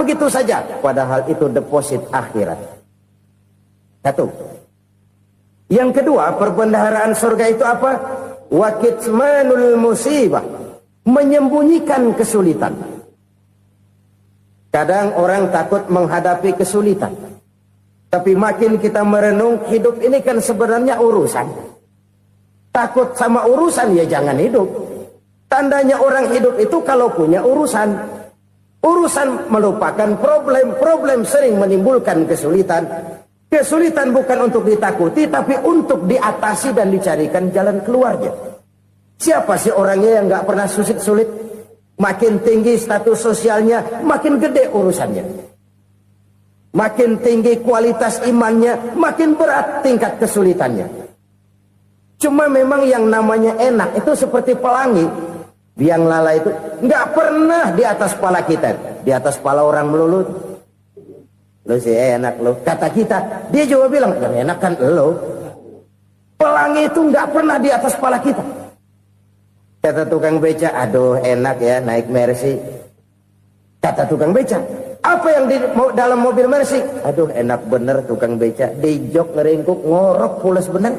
begitu saja, padahal itu deposit akhirat. Satu. Yang kedua, perbendaharaan surga itu apa? Wa kitmanul musibah, menyembunyikan kesulitan. Kadang orang takut menghadapi kesulitan, tapi makin kita merenung, hidup ini kan sebenarnya urusan. Takut sama urusan, ya jangan hidup. Tandanya orang hidup itu kalau punya urusan. Urusan melupakan problem, problem sering menimbulkan kesulitan. Kesulitan bukan untuk ditakuti, tapi untuk diatasi dan dicarikan jalan keluarnya. Siapa sih orangnya yang gak pernah sulit-sulit? Makin tinggi status sosialnya, makin gede urusannya. Makin tinggi kualitas imannya, makin berat tingkat kesulitannya. Cuma memang yang namanya enak itu seperti pelangi. Biang lala itu nggak pernah di atas kepala kita, di atas kepala orang melulu. Lu sih enak lu, kata kita. Dia juga bilang yang enak kan lu. Pelangi itu nggak pernah di atas kepala kita. Kata tukang beca, aduh enak ya naik Mercy. Kata tukang beca, apa yang di dalam mobil Mercy? Aduh enak bener tukang beca, di jok ngeringkuk ngorok pulas bener.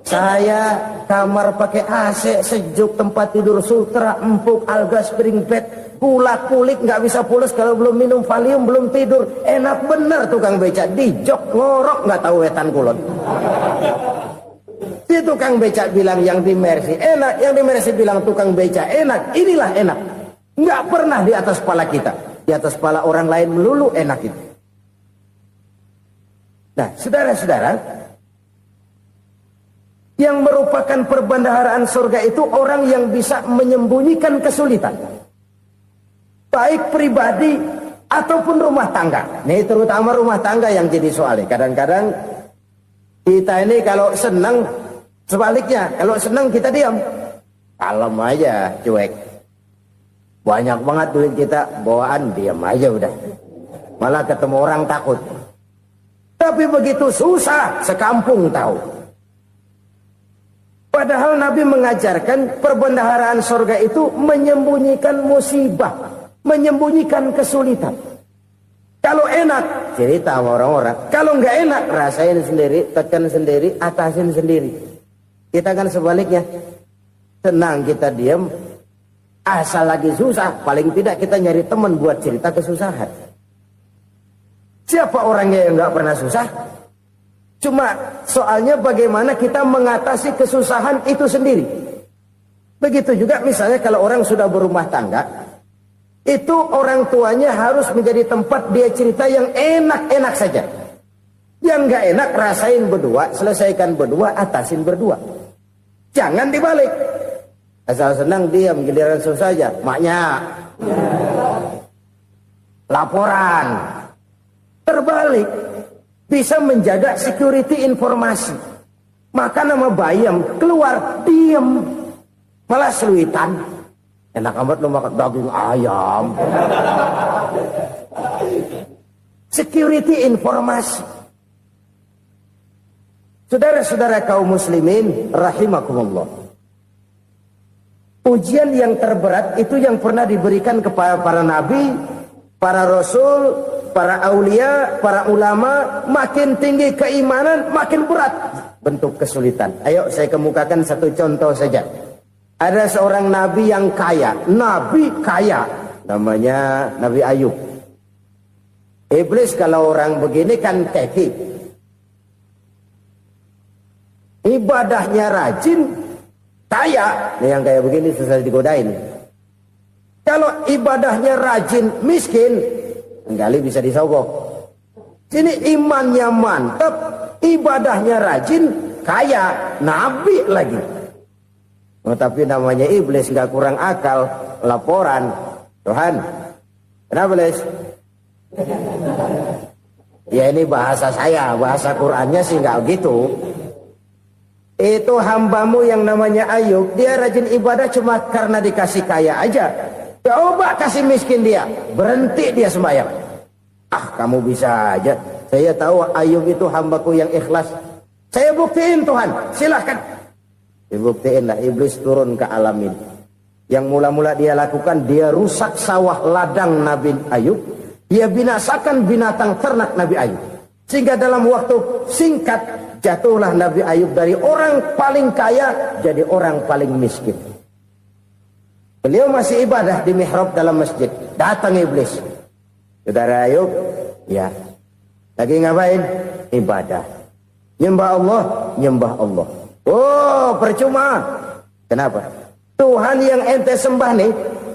Saya kamar pakai AC, sejuk, tempat tidur sutra, empuk, alga, spring bed, kulak kulik, nggak bisa pulas kalau belum minum Valium, belum tidur. Enak bener tukang beca, di jok ngorok nggak tahu wetan kulon. Si tukang beca bilang yang di Mercy enak, yang di Mercy bilang tukang beca enak. Inilah enak, nggak pernah di atas kepala kita, di atas kepala orang lain melulu enak itu. Nah, saudara-saudara, yang merupakan perbendaharaan surga itu orang yang bisa menyembunyikan kesulitan, baik pribadi ataupun rumah tangga. Ini terutama rumah tangga yang jadi soalnya. Kadang-kadang kita ini kalau senang, sebaliknya kalau senang kita diam, kalem aja, cuek. Banyak banget duit kita bawaan, diam aja udah. Malah ketemu orang takut. Tapi begitu susah, sekampung tahu. Padahal Nabi mengajarkan perbendaharaan surga itu menyembunyikan musibah, menyembunyikan kesulitan. Kalau enak, cerita sama orang-orang. Kalau nggak enak, rasain sendiri, tekan sendiri, atasin sendiri. Kita kan sebaliknya. Senang kita diam, asal lagi susah, paling tidak kita nyari teman buat cerita kesusahan. Siapa orangnya yang nggak pernah susah? Cuma soalnya bagaimana kita mengatasi kesusahan itu sendiri. Begitu juga misalnya kalau orang sudah berumah tangga, itu orang tuanya harus menjadi tempat dia cerita yang enak-enak saja. Yang nggak enak rasain berdua, selesaikan berdua, atasin berdua. Jangan dibalik. Asal senang diam, giliran susah saja. Maknya laporan. Terbalik. Bisa menjaga security informasi. Maka nama bayam keluar diam, malah seluitan. Enak amat lu makan daging ayam. Security informasi. Saudara-saudara kaum muslimin rahimakumullah. Ujian yang terberat itu yang pernah diberikan kepada para nabi, para rasul, para aulia, para ulama. Makin tinggi keimanan, makin berat bentuk kesulitan. Ayo saya kemukakan satu contoh saja. Ada seorang nabi yang kaya, nabi kaya, namanya Nabi Ayub. Iblis kalau orang begini kan keki. Ibadahnya rajin, kaya. Ini yang kayak begini susah digodain. Kalau ibadahnya rajin, miskin, kali bisa disogok. Sini imannya mantap, ibadahnya rajin, kaya, nabi lagi. Oh, tapi namanya iblis nggak kurang akal. Laporan, Tuhan, kenapa Les? Ya ini bahasa saya, bahasa Qurannya sih nggak gitu. Itu hambamu yang namanya Ayub, dia rajin ibadah cuma karena dikasih kaya aja. Coba kasih miskin dia, berhenti dia sembahyang. Ah, kamu bisa aja. Saya tahu Ayub itu hambaku yang ikhlas. Saya buktiin Tuhan, silahkan. Dibuktiin lah, iblis turun ke alam ini. Yang mula-mula dia lakukan, dia rusak sawah ladang Nabi Ayub. Dia binasakan binatang ternak Nabi Ayub. Sehingga dalam waktu singkat, jatuhlah Nabi Ayub dari orang paling kaya jadi orang paling miskin. Beliau masih ibadah di mihrab dalam masjid. Datang iblis. Saudara Ayub, ya. Lagi ngapain? Ibadah. Nyembah Allah, nyembah Allah. Oh, percuma. Kenapa? Tuhan yang ente sembah nih,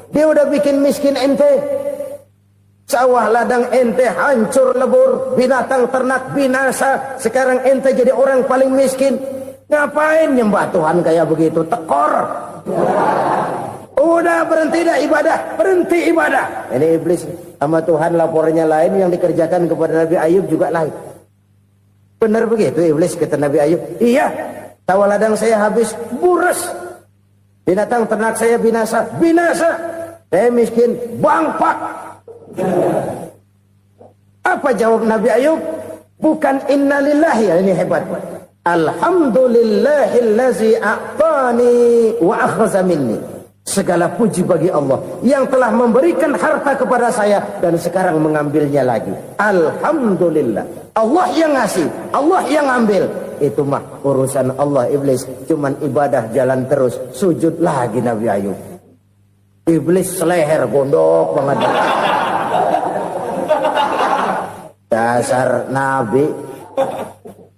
dia udah bikin miskin ente. Sawah ladang ente hancur lebur, binatang ternak binasa. Sekarang ente jadi orang paling miskin. Ngapain nyembah Tuhan kayak begitu? Tekor. Udah berhenti dah ibadah, berhenti ibadah. Ini iblis sama Tuhan laporannya lain, yang dikerjakan kepada Nabi Ayub juga lain. Benar begitu iblis kata Nabi Ayub? Iya, sawah ladang saya habis, buras. Binatang ternak saya binasa, binasa. Saya miskin, bangpak. Apa jawab Nabi Ayub? Bukan innalillahi, ini hebat. Alhamdulillahillazi a'tani wa akhraza minni. Segala puji bagi Allah yang telah memberikan harta kepada saya dan sekarang mengambilnya lagi. Alhamdulillah. Allah yang ngasih, Allah yang ambil. Itu mah urusan Allah. Iblis cuman ibadah jalan terus, sujud lagi Nabi Ayub. Iblis seleher gondok banget. Dasar Nabi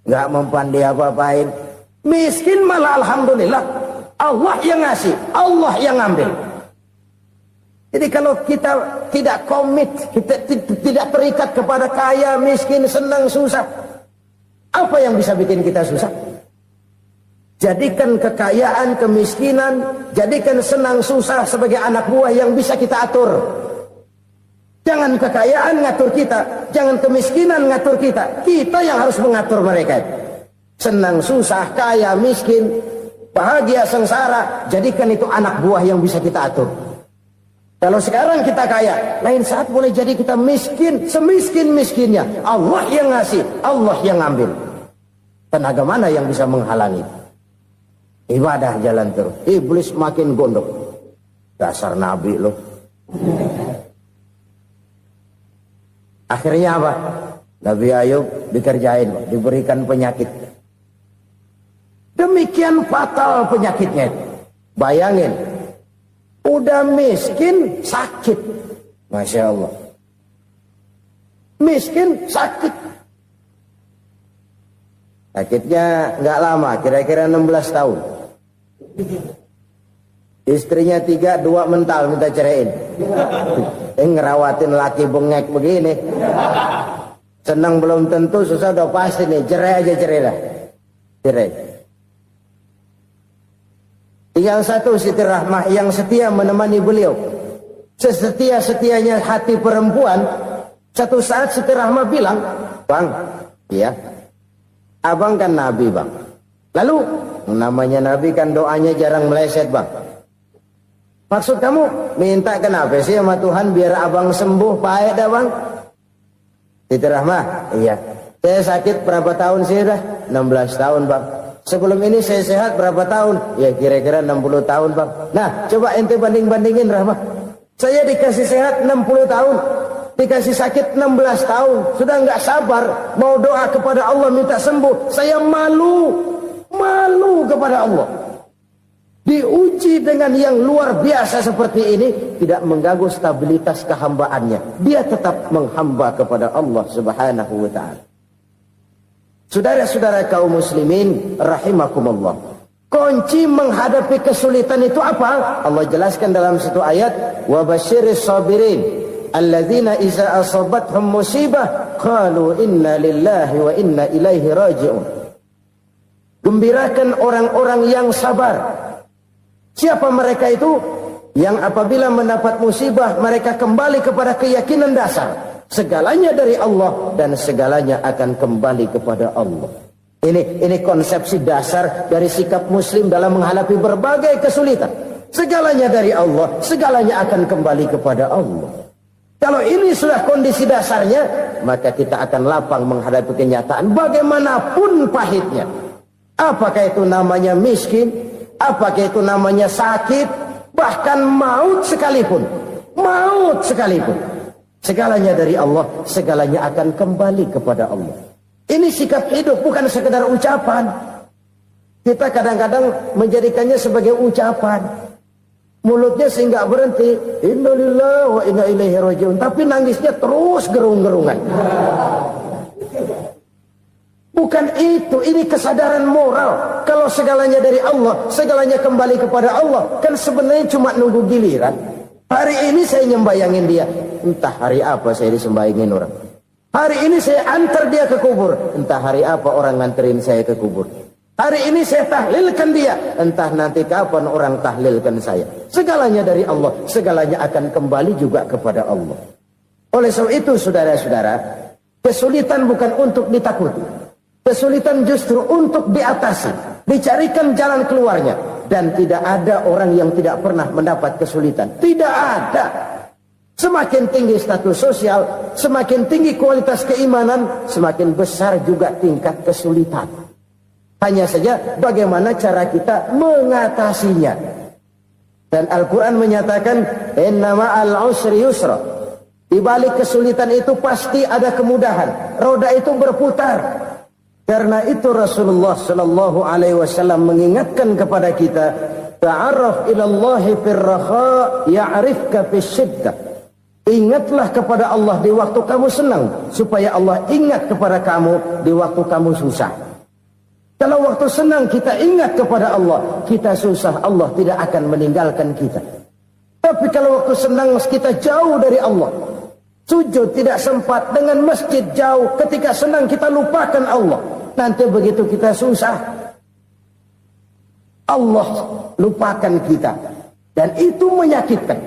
nggak mempan dia apa-apain. Miskin malah alhamdulillah. Allah yang ngasih, Allah yang ngambil. Jadi kalau kita tidak komit, kita tidak terikat kepada kaya, miskin, senang, susah, apa yang bisa bikin kita susah? Jadikan kekayaan, kemiskinan, jadikan senang, susah sebagai anak buah yang bisa kita atur. Jangan kekayaan ngatur kita, jangan kemiskinan ngatur kita. Kita yang harus mengatur mereka. Senang, susah, kaya, miskin, bahagia, sengsara, jadikan itu anak buah yang bisa kita atur. Kalau sekarang kita kaya, lain saat boleh jadi kita miskin, semiskin-miskinnya. Allah yang ngasih, Allah yang ngambil. Tenaga mana yang bisa menghalangi? Ibadah jalan terus. Iblis makin gondok. Dasar Nabi loh. Akhirnya apa? Nabi Ayub dikerjain, diberikan penyakit. Demikian fatal penyakitnya. Bayangin, udah miskin sakit. Masya Allah. Miskin sakit. Sakitnya nggak lama, kira-kira 16 tahun. Istrinya 3, 2 mental minta ceraiin. Ngerawatin laki bengek begini. Senang belum tentu, susah udah pasti nih. Cerai aja, cerai lah. Cerai. Tinggal satu Siti Rahmah yang setia menemani beliau. Sesetia-setianya hati perempuan. Satu saat Siti Rahmah bilang, "Bang, ya, abang kan Nabi, Bang. Lalu, namanya Nabi kan doanya jarang meleset, Bang. Maksud kamu minta kenapa sih sama Tuhan biar abang sembuh, baik dah, Bang?" Siti Rahmah, "Iya. Saya sakit berapa tahun sih dah? 16 tahun, Bang. Sebelum ini saya sehat berapa tahun? Ya kira-kira 60 tahun, Bang. Nah, coba ente banding-bandingin, Rahmah. Saya dikasih sehat 60 tahun. Dikasih sakit 16 tahun. Sudah nggak sabar. Mau doa kepada Allah minta sembuh. Saya malu. Malu kepada Allah. Diuji dengan yang luar biasa seperti ini. Tidak mengganggu stabilitas kehambaannya. Dia tetap menghamba kepada Allah Subhanahu wa ta'ala. Saudara-saudara kaum muslimin rahimakumullah. Kunci menghadapi kesulitan itu apa? Allah jelaskan dalam satu ayat, "Wa basyiris sabirin alladzina idza asabathum musibah qalu inna lillahi wa inna ilaihi raji'un." Gembirakan orang-orang yang sabar. Siapa mereka itu? Yang apabila mendapat musibah mereka kembali kepada keyakinan dasar. Segalanya dari Allah dan segalanya akan kembali kepada Allah. Ini konsepsi dasar dari sikap muslim dalam menghadapi berbagai kesulitan. Segalanya dari Allah, segalanya akan kembali kepada Allah. Kalau ini sudah kondisi dasarnya, maka kita akan lapang menghadapi kenyataan bagaimanapun pahitnya. Apakah itu namanya miskin, apakah itu namanya sakit, Bahkan maut sekalipun, segalanya dari Allah, segalanya akan kembali kepada Allah. Ini sikap hidup, bukan sekedar ucapan. Kita kadang-kadang menjadikannya sebagai ucapan. Mulutnya sehingga berhenti, innalillahi wa inna ilaihi rajiun, tapi nangisnya terus gerung-gerungan. Bukan itu, ini kesadaran moral. Kalau segalanya dari Allah, segalanya kembali kepada Allah, kan sebenarnya cuma nunggu giliran. Hari ini saya nyembayangin dia, entah hari apa saya disembayangin orang. Hari ini saya antar dia ke kubur, entah hari apa orang nganterin saya ke kubur. Hari ini saya tahlilkan dia, entah nanti kapan orang tahlilkan saya. Segalanya dari Allah, segalanya akan kembali juga kepada Allah. Oleh sebab itu saudara-saudara, kesulitan bukan untuk ditakuti. Kesulitan justru untuk diatasi, dicarikan jalan keluarnya. Dan tidak ada orang yang tidak pernah mendapat kesulitan. Tidak ada. Semakin tinggi status sosial, semakin tinggi kualitas keimanan, semakin besar juga tingkat kesulitan. Hanya saja bagaimana cara kita mengatasinya. Dan Al-Quran menyatakan, inna ma'al usri yusra. Di balik kesulitan itu pasti ada kemudahan. Roda itu berputar. Karena itu Rasulullah sallallahu alaihi wasallam mengingatkan kepada kita, ta'arraf ila Allahi fir raha ya'rifka fis syiddah. Ingatlah kepada Allah di waktu kamu senang, supaya Allah ingat kepada kamu di waktu kamu susah. Kalau waktu senang kita ingat kepada Allah, kita susah, Allah tidak akan meninggalkan kita. Tapi kalau waktu senang kita jauh dari Allah, sujud tidak sempat, dengan masjid jauh, ketika senang kita lupakan Allah. Nanti begitu kita susah, Allah lupakan kita. Dan itu menyakitkan.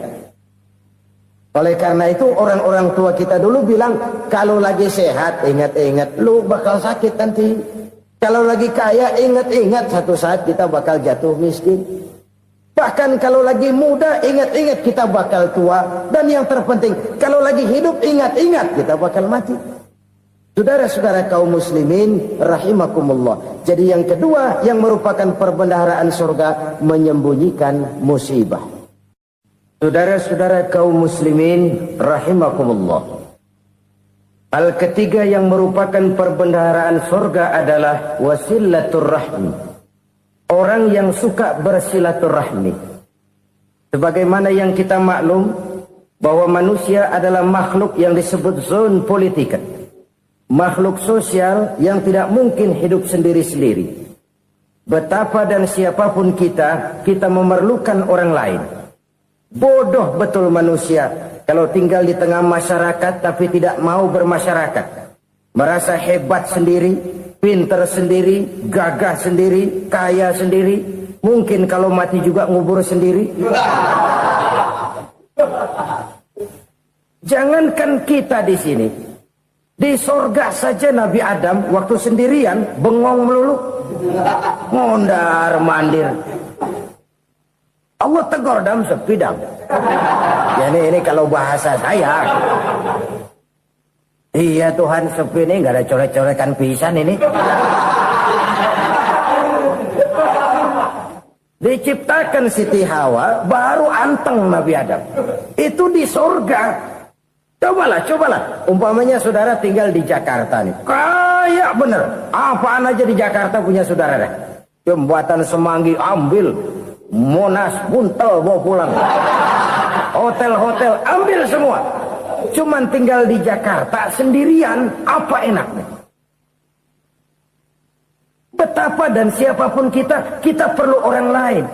Oleh karena itu orang-orang tua kita dulu bilang, kalau lagi sehat ingat-ingat lu bakal sakit nanti. Kalau lagi kaya ingat-ingat satu saat kita bakal jatuh miskin. Bahkan kalau lagi muda ingat-ingat kita bakal tua. Dan yang terpenting, kalau lagi hidup ingat-ingat kita bakal mati. Saudara-saudara kaum muslimin rahimakumullah. Jadi yang kedua yang merupakan perbendaharaan surga, menyembunyikan musibah. Saudara-saudara kaum muslimin rahimakumullah. Hal ketiga yang merupakan perbendaharaan surga adalah wasilatur rahmi. Orang yang suka bersilaturahmi. Sebagaimana yang kita maklum bahwa manusia adalah makhluk yang disebut zon politika. Makhluk sosial yang tidak mungkin hidup sendiri-sendiri. Betapa dan siapapun kita memerlukan orang lain. Bodoh betul manusia kalau tinggal di tengah masyarakat tapi tidak mau bermasyarakat. Merasa hebat sendiri, pinter sendiri, gagah sendiri, kaya sendiri. Mungkin kalau mati juga ngubur sendiri. Jangankan kita di sini. Di sorga saja Nabi Adam waktu sendirian bengong melulu, mondar mandir. Allah tegur dam sepi dam. Jadi ini kalau bahasa saya, iya Tuhan sepi ini nggak ada coret-coretan pisan ini. Diciptakan Siti Hawa baru anteng Nabi Adam. Itu di sorga. Cobalah. Umpamanya saudara tinggal di Jakarta nih. Kayak bener. Apaan aja di Jakarta punya saudara dah. Jembatan Semanggi ambil. Monas, Buntel bawa pulang. Hotel-hotel ambil semua. Cuman tinggal di Jakarta sendirian. Apa enaknya? Betapa dan siapapun kita perlu orang lain.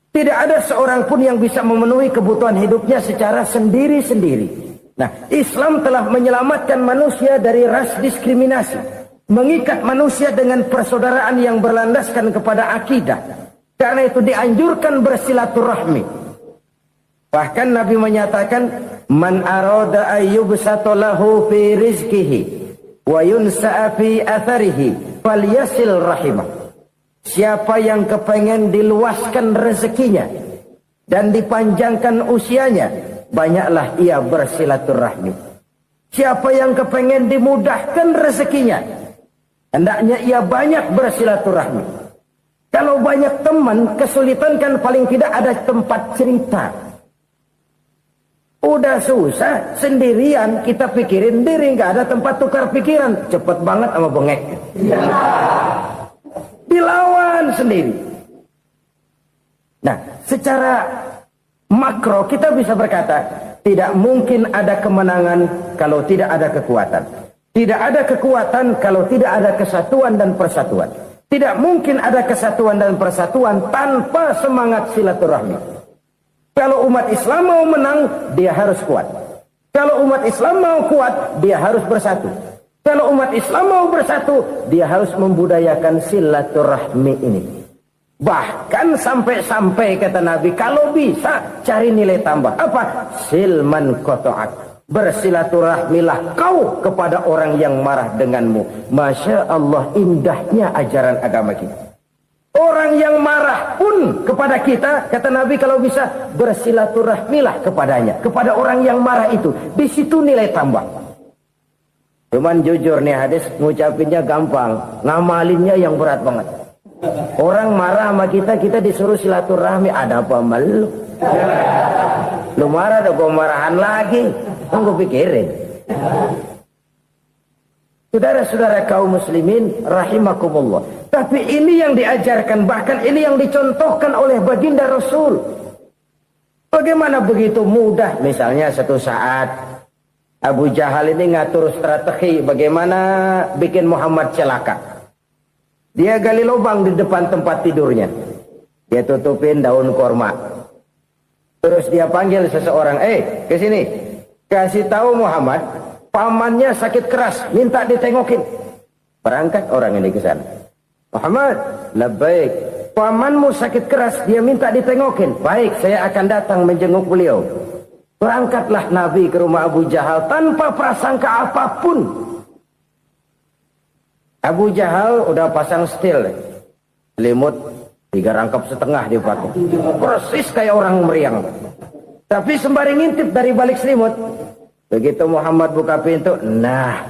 Tidak ada seorang pun yang bisa memenuhi kebutuhan hidupnya secara sendiri-sendiri. Nah, Islam telah menyelamatkan manusia dari ras diskriminasi. Mengikat manusia dengan persaudaraan yang berlandaskan kepada akidah. Karena itu dianjurkan bersilaturahmi. Bahkan Nabi menyatakan, Man arada ayyubsata lahu fi rizkihi wa yunsa'a fi atharihi falyasil rahimah. Siapa yang kepengen diluaskan rezekinya dan dipanjangkan usianya, banyaklah ia bersilaturahmi. Siapa yang kepengen dimudahkan rezekinya, hendaknya ia banyak bersilaturahmi. Kalau banyak teman, kesulitan kan paling tidak ada tempat cerita. Udah susah, sendirian, kita pikirin diri, nggak ada tempat tukar pikiran. Cepet banget sama bengek. Dilawan sendiri. Nah, secara makro kita bisa berkata, tidak mungkin ada kemenangan kalau tidak ada kekuatan. Tidak ada kekuatan kalau tidak ada kesatuan dan persatuan. Tidak mungkin ada kesatuan dan persatuan tanpa semangat silaturahmi. Kalau umat Islam mau menang, dia harus kuat. Kalau umat Islam mau kuat, dia harus bersatu. Kalau umat Islam mau bersatu, dia harus membudayakan silaturahmi ini. Bahkan sampai-sampai kata Nabi, kalau bisa cari nilai tambah. Apa? Silman qata'ak. Bersilaturahmilah kau kepada orang yang marah denganmu. Masya Allah, indahnya ajaran agama kita. Orang yang marah pun kepada kita, kata Nabi, kalau bisa bersilaturahmilah kepadanya, kepada orang yang marah itu. Di situ nilai tambah. Cuman jujur nih hadis, ngucapinnya gampang, ngamalinnya yang berat banget. Orang marah sama kita, kita disuruh silaturahmi. Ada apa malu? Lu marah, ada gua marahan lagi. Tunggu pikirin. Saudara-saudara kaum muslimin rahimakumullah. Tapi ini yang diajarkan, bahkan ini yang dicontohkan oleh baginda Rasul. Bagaimana begitu mudah? Misalnya satu saat Abu Jahal ini ngatur strategi bagaimana bikin Muhammad celaka. Dia gali lubang di depan tempat tidurnya. Dia tutupin daun korma. Terus dia panggil seseorang, ke sini. Kasih tahu Muhammad, pamannya sakit keras, minta ditengokin. Berangkat orang ini ke sana. Muhammad, labbaik. Pamanmu sakit keras, dia minta ditengokin. Baik, saya akan datang menjenguk beliau. Berangkatlah Nabi ke rumah Abu Jahal tanpa prasangka apapun. Abu Jahal udah pasang setil, selimut 3 rangkap setengah dia pakai. Persis kayak orang meriang. Tapi sembari ngintip dari balik selimut. Begitu Muhammad buka pintu, nah,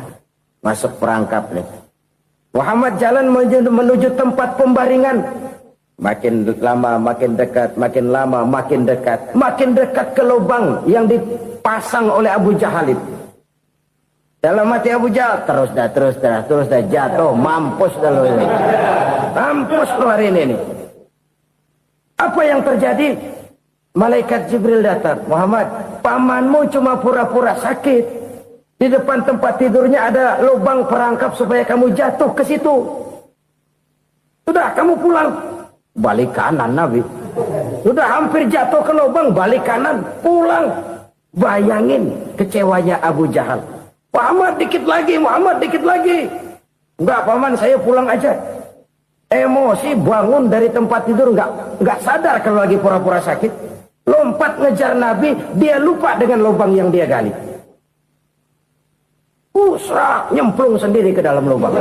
masuk perangkap nih. Muhammad jalan menuju tempat pembaringan. Makin lama makin dekat, makin lama makin dekat. Makin dekat ke lubang yang dipasang oleh Abu Jahal itu. Dalam hati Abu Jahal, terus dah jatuh, mampus dah lo ini. Mampus lo hari ini nih. Apa yang terjadi? Malaikat Jibril datang. Muhammad, pamanmu cuma pura-pura sakit. Di depan tempat tidurnya ada lubang perangkap supaya kamu jatuh ke situ. Sudah, kamu pulang. Balik kanan Nabi. Sudah hampir jatuh ke lubang, balik kanan, pulang. Bayangin kecewanya Abu Jahal. Muhammad dikit lagi, Muhammad dikit lagi. Enggak, paman, saya pulang aja. Emosi bangun dari tempat tidur, enggak sadar kalau lagi pura-pura sakit. Lompat ngejar Nabi, dia lupa dengan lubang yang dia gali. Usrak, nyemplung sendiri ke dalam lubang.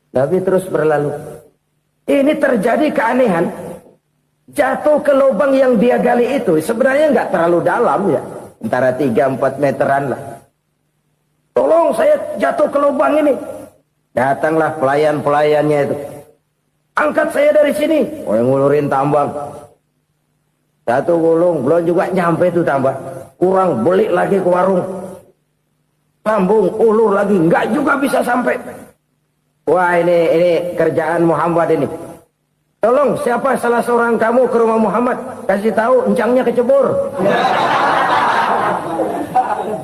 Nabi terus berlalu. Ini terjadi keanehan. Jatuh ke lubang yang dia gali itu sebenarnya nggak terlalu dalam ya, antara 3-4 meteran lah. Tolong, saya jatuh ke lubang ini. Datanglah pelayan-pelayannya itu. Angkat saya dari sini. Oh, yang ngulurin tambang. Satu gulung, belum juga nyampe itu tambang. Kurang, beli lagi ke warung. Sambung, ulur lagi, nggak juga bisa sampai. Wah, ini kerjaan Muhammad ini. Tolong, siapa salah seorang kamu ke rumah Muhammad, kasih tahu encangnya kecebur.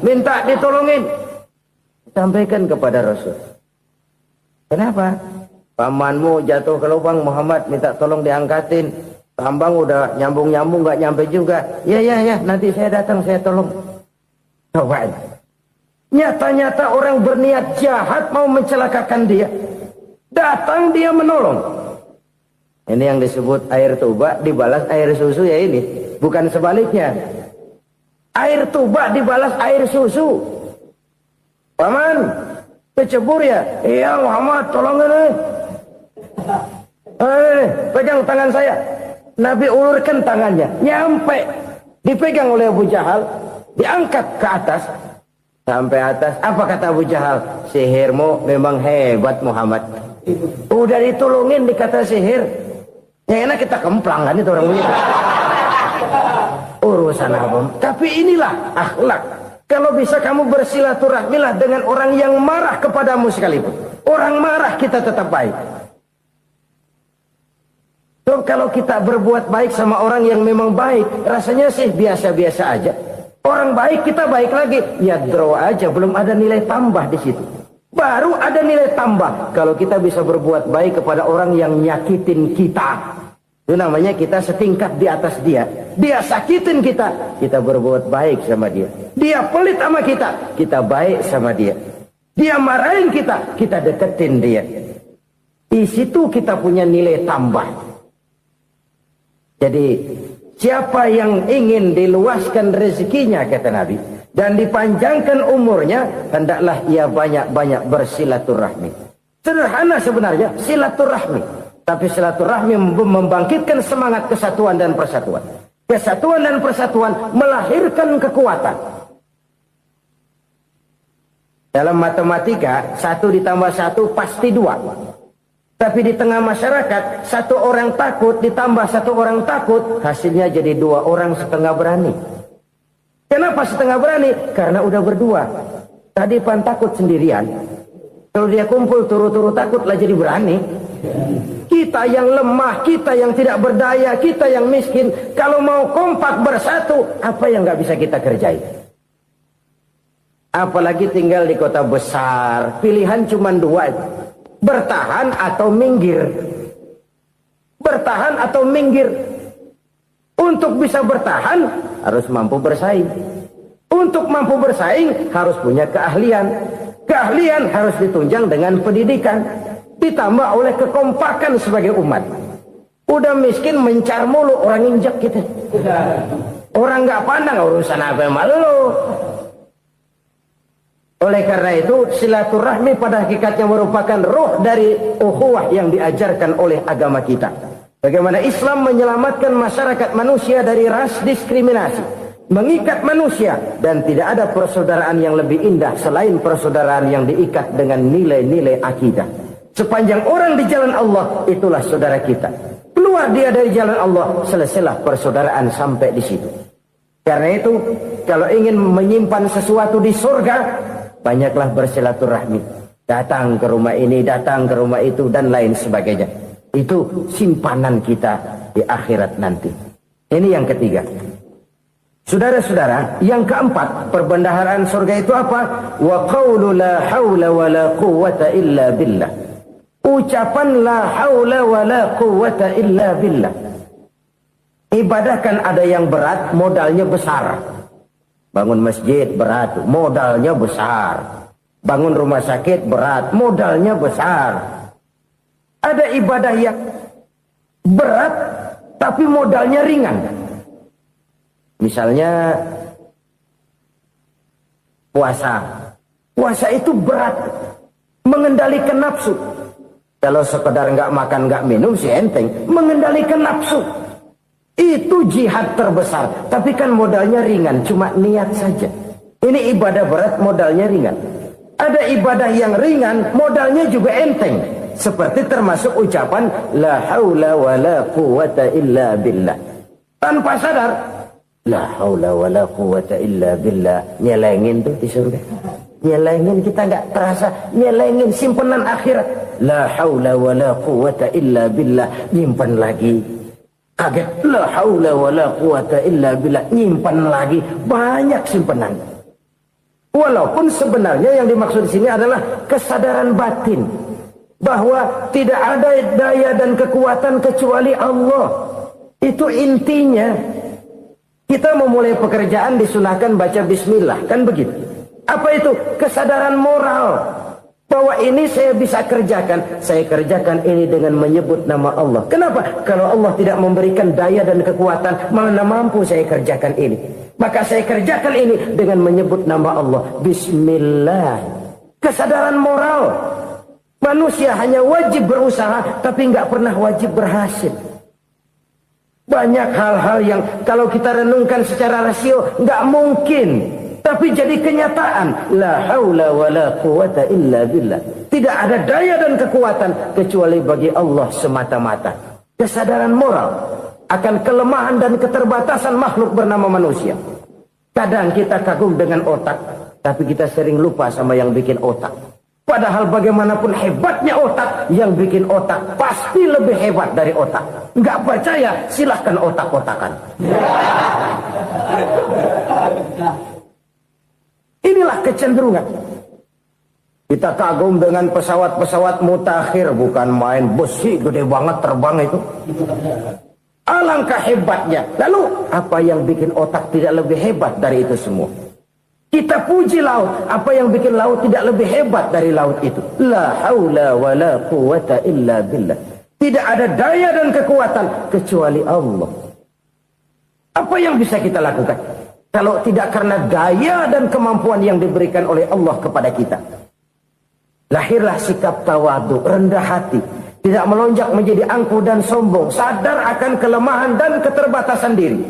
Minta ditolongin. Sampaikan kepada Rasul. Kenapa? Pamanmu jatuh ke lubang, Muhammad minta tolong diangkatin. Tambang udah nyambung-nyambung nggak nyampe juga. Ya, nanti saya datang, saya tolong. Coba. Nyata-nyata orang berniat jahat mau mencelakakan dia. Datang dia menolong. Ini yang disebut air tuba dibalas air susu ya ini. Bukan sebaliknya. Air tuba dibalas air susu. Paman, kecebur ya? Iya Muhammad, tolong ini. Pegang tangan saya. Nabi ulurkan tangannya. Nyampe. Dipegang oleh Abu Jahal. Diangkat ke atas. Sampai atas. Apa kata Abu Jahal? Sihirmu memang hebat Muhammad. Udah ditolongin dikata sihir. Yang enak kita kemplang kan itu orang begitu. Urusan apa? Tapi inilah akhlak. Kalau bisa kamu bersilaturahmilah dengan orang yang marah kepadamu sekalipun. Orang marah kita tetap baik. So, kalau kita berbuat baik sama orang yang memang baik, rasanya sih biasa-biasa aja. Orang baik kita baik lagi, ya draw aja, belum ada nilai tambah di situ. Baru ada nilai tambah kalau kita bisa berbuat baik kepada orang yang nyakitin kita. Itu namanya kita setingkat di atas dia. Dia sakitin kita, kita berbuat baik sama dia. Dia pelit sama kita baik sama dia. Dia marahin kita deketin dia. Di situ kita punya nilai tambah. Jadi siapa yang ingin diluaskan rezekinya, kata Nabi, dan dipanjangkan umurnya, hendaklah ia banyak-banyak bersilaturahmi. Sederhana sebenarnya silaturahmi, tapi silaturahmi membangkitkan semangat kesatuan dan persatuan. Kesatuan dan persatuan melahirkan kekuatan. Dalam matematika 1 ditambah 1 pasti 2. Tapi di tengah masyarakat, 1 orang takut ditambah 1 orang takut, hasilnya jadi 2 orang setengah berani. Kenapa setengah berani? Karena udah berdua. Tadi pan takut sendirian. Kalau dia kumpul turu-turu takutlah jadi berani. Kita yang lemah, kita yang tidak berdaya, kita yang miskin, kalau mau kompak bersatu, apa yang nggak bisa kita kerjain? Apalagi tinggal di kota besar, pilihan cuma 2. Bertahan atau minggir. Bertahan atau minggir. Untuk bisa bertahan harus mampu bersaing. Untuk mampu bersaing harus punya keahlian. Keahlian harus ditunjang dengan pendidikan, ditambah oleh kekompakan sebagai umat. Udah miskin mencar mulu, orang injak kita. Orang nggak pandang urusan apa malu. Oleh karena itu, silaturahmi pada hakikatnya merupakan roh dari ukhuwah yang diajarkan oleh agama kita. Bagaimana Islam menyelamatkan masyarakat manusia dari ras diskriminasi, mengikat manusia, dan tidak ada persaudaraan yang lebih indah selain persaudaraan yang diikat dengan nilai-nilai akidah. Sepanjang orang di jalan Allah, itulah saudara kita. Keluar dia dari jalan Allah, selesailah persaudaraan sampai di situ. Karena itu, kalau ingin menyimpan sesuatu di surga, banyaklah bersilaturahmi. Datang ke rumah ini, datang ke rumah itu, dan lain sebagainya. Itu simpanan kita di akhirat nanti. Ini yang ketiga. Saudara-saudara, yang keempat, perbendaharaan surga itu apa? Wa qawlu la hawla wa la quwwata illa billah. Ucapan la hawla wa la quwwata illa billah. Ibadah kan ada yang berat, modalnya besar. Bangun masjid berat, modalnya besar. Bangun rumah sakit berat, modalnya besar. Ada ibadah yang berat, tapi modalnya ringan. Misalnya puasa. Puasa itu berat, mengendalikan nafsu. Kalau sekedar nggak makan, nggak minum sih enteng. Mengendalikan nafsu. Itu jihad terbesar. Tapi kan modalnya ringan, cuma niat saja. Ini ibadah berat, modalnya ringan. Ada ibadah yang ringan, modalnya juga enteng. Seperti termasuk ucapan la haula wa la quwwata illa billah. Tanpa sadar, la haula wa la quwwata illa billah. Nyelengin tuh di surga. Nyelengin, kita nggak terasa. Nyelengin simpenan akhirat. La haula wa la quwwata illa billah. Nyimpan lagi. Kaget, la haula wa la quwwata illa billah, nyimpan lagi, banyak simpanan. Walaupun sebenarnya yang dimaksud di sini adalah kesadaran batin bahwa tidak ada daya dan kekuatan kecuali Allah. Itu intinya. Kita memulai pekerjaan disunahkan baca bismillah, kan begitu. Apa itu? Kesadaran moral. Bahwa ini saya bisa kerjakan. Saya kerjakan ini dengan menyebut nama Allah. Kenapa? Kalau Allah tidak memberikan daya dan kekuatan, mana mampu saya kerjakan ini. Maka saya kerjakan ini dengan menyebut nama Allah. Bismillah. Kesadaran moral. Manusia hanya wajib berusaha, tapi nggak pernah wajib berhasil. Banyak hal-hal yang kalau kita renungkan secara rasio, nggak mungkin Tapi jadi kenyataan, la haula wala quwata illa billah. Tidak ada daya dan kekuatan kecuali bagi Allah semata-mata. Kesadaran moral akan kelemahan dan keterbatasan makhluk bernama manusia. Kadang kita kagum dengan otak, tapi kita sering lupa sama yang bikin otak. Padahal bagaimanapun hebatnya otak, yang bikin otak pasti lebih hebat dari otak. Nggak percaya, silahkan otak-otakan. Inilah kecenderungan. Kita kagum dengan pesawat-pesawat mutakhir, bukan main besi gede banget terbang itu. Alangkah hebatnya. Lalu apa yang bikin otak tidak lebih hebat dari itu semua? Kita puji laut, apa yang bikin laut tidak lebih hebat dari laut itu? La haula wala quwata illa billah. Tidak ada daya dan kekuatan kecuali Allah. Apa yang bisa kita lakukan kalau tidak karena daya dan kemampuan yang diberikan oleh Allah kepada kita? Lahirlah sikap tawadu, rendah hati, tidak melonjak menjadi angkuh dan sombong, sadar akan kelemahan dan keterbatasan diri.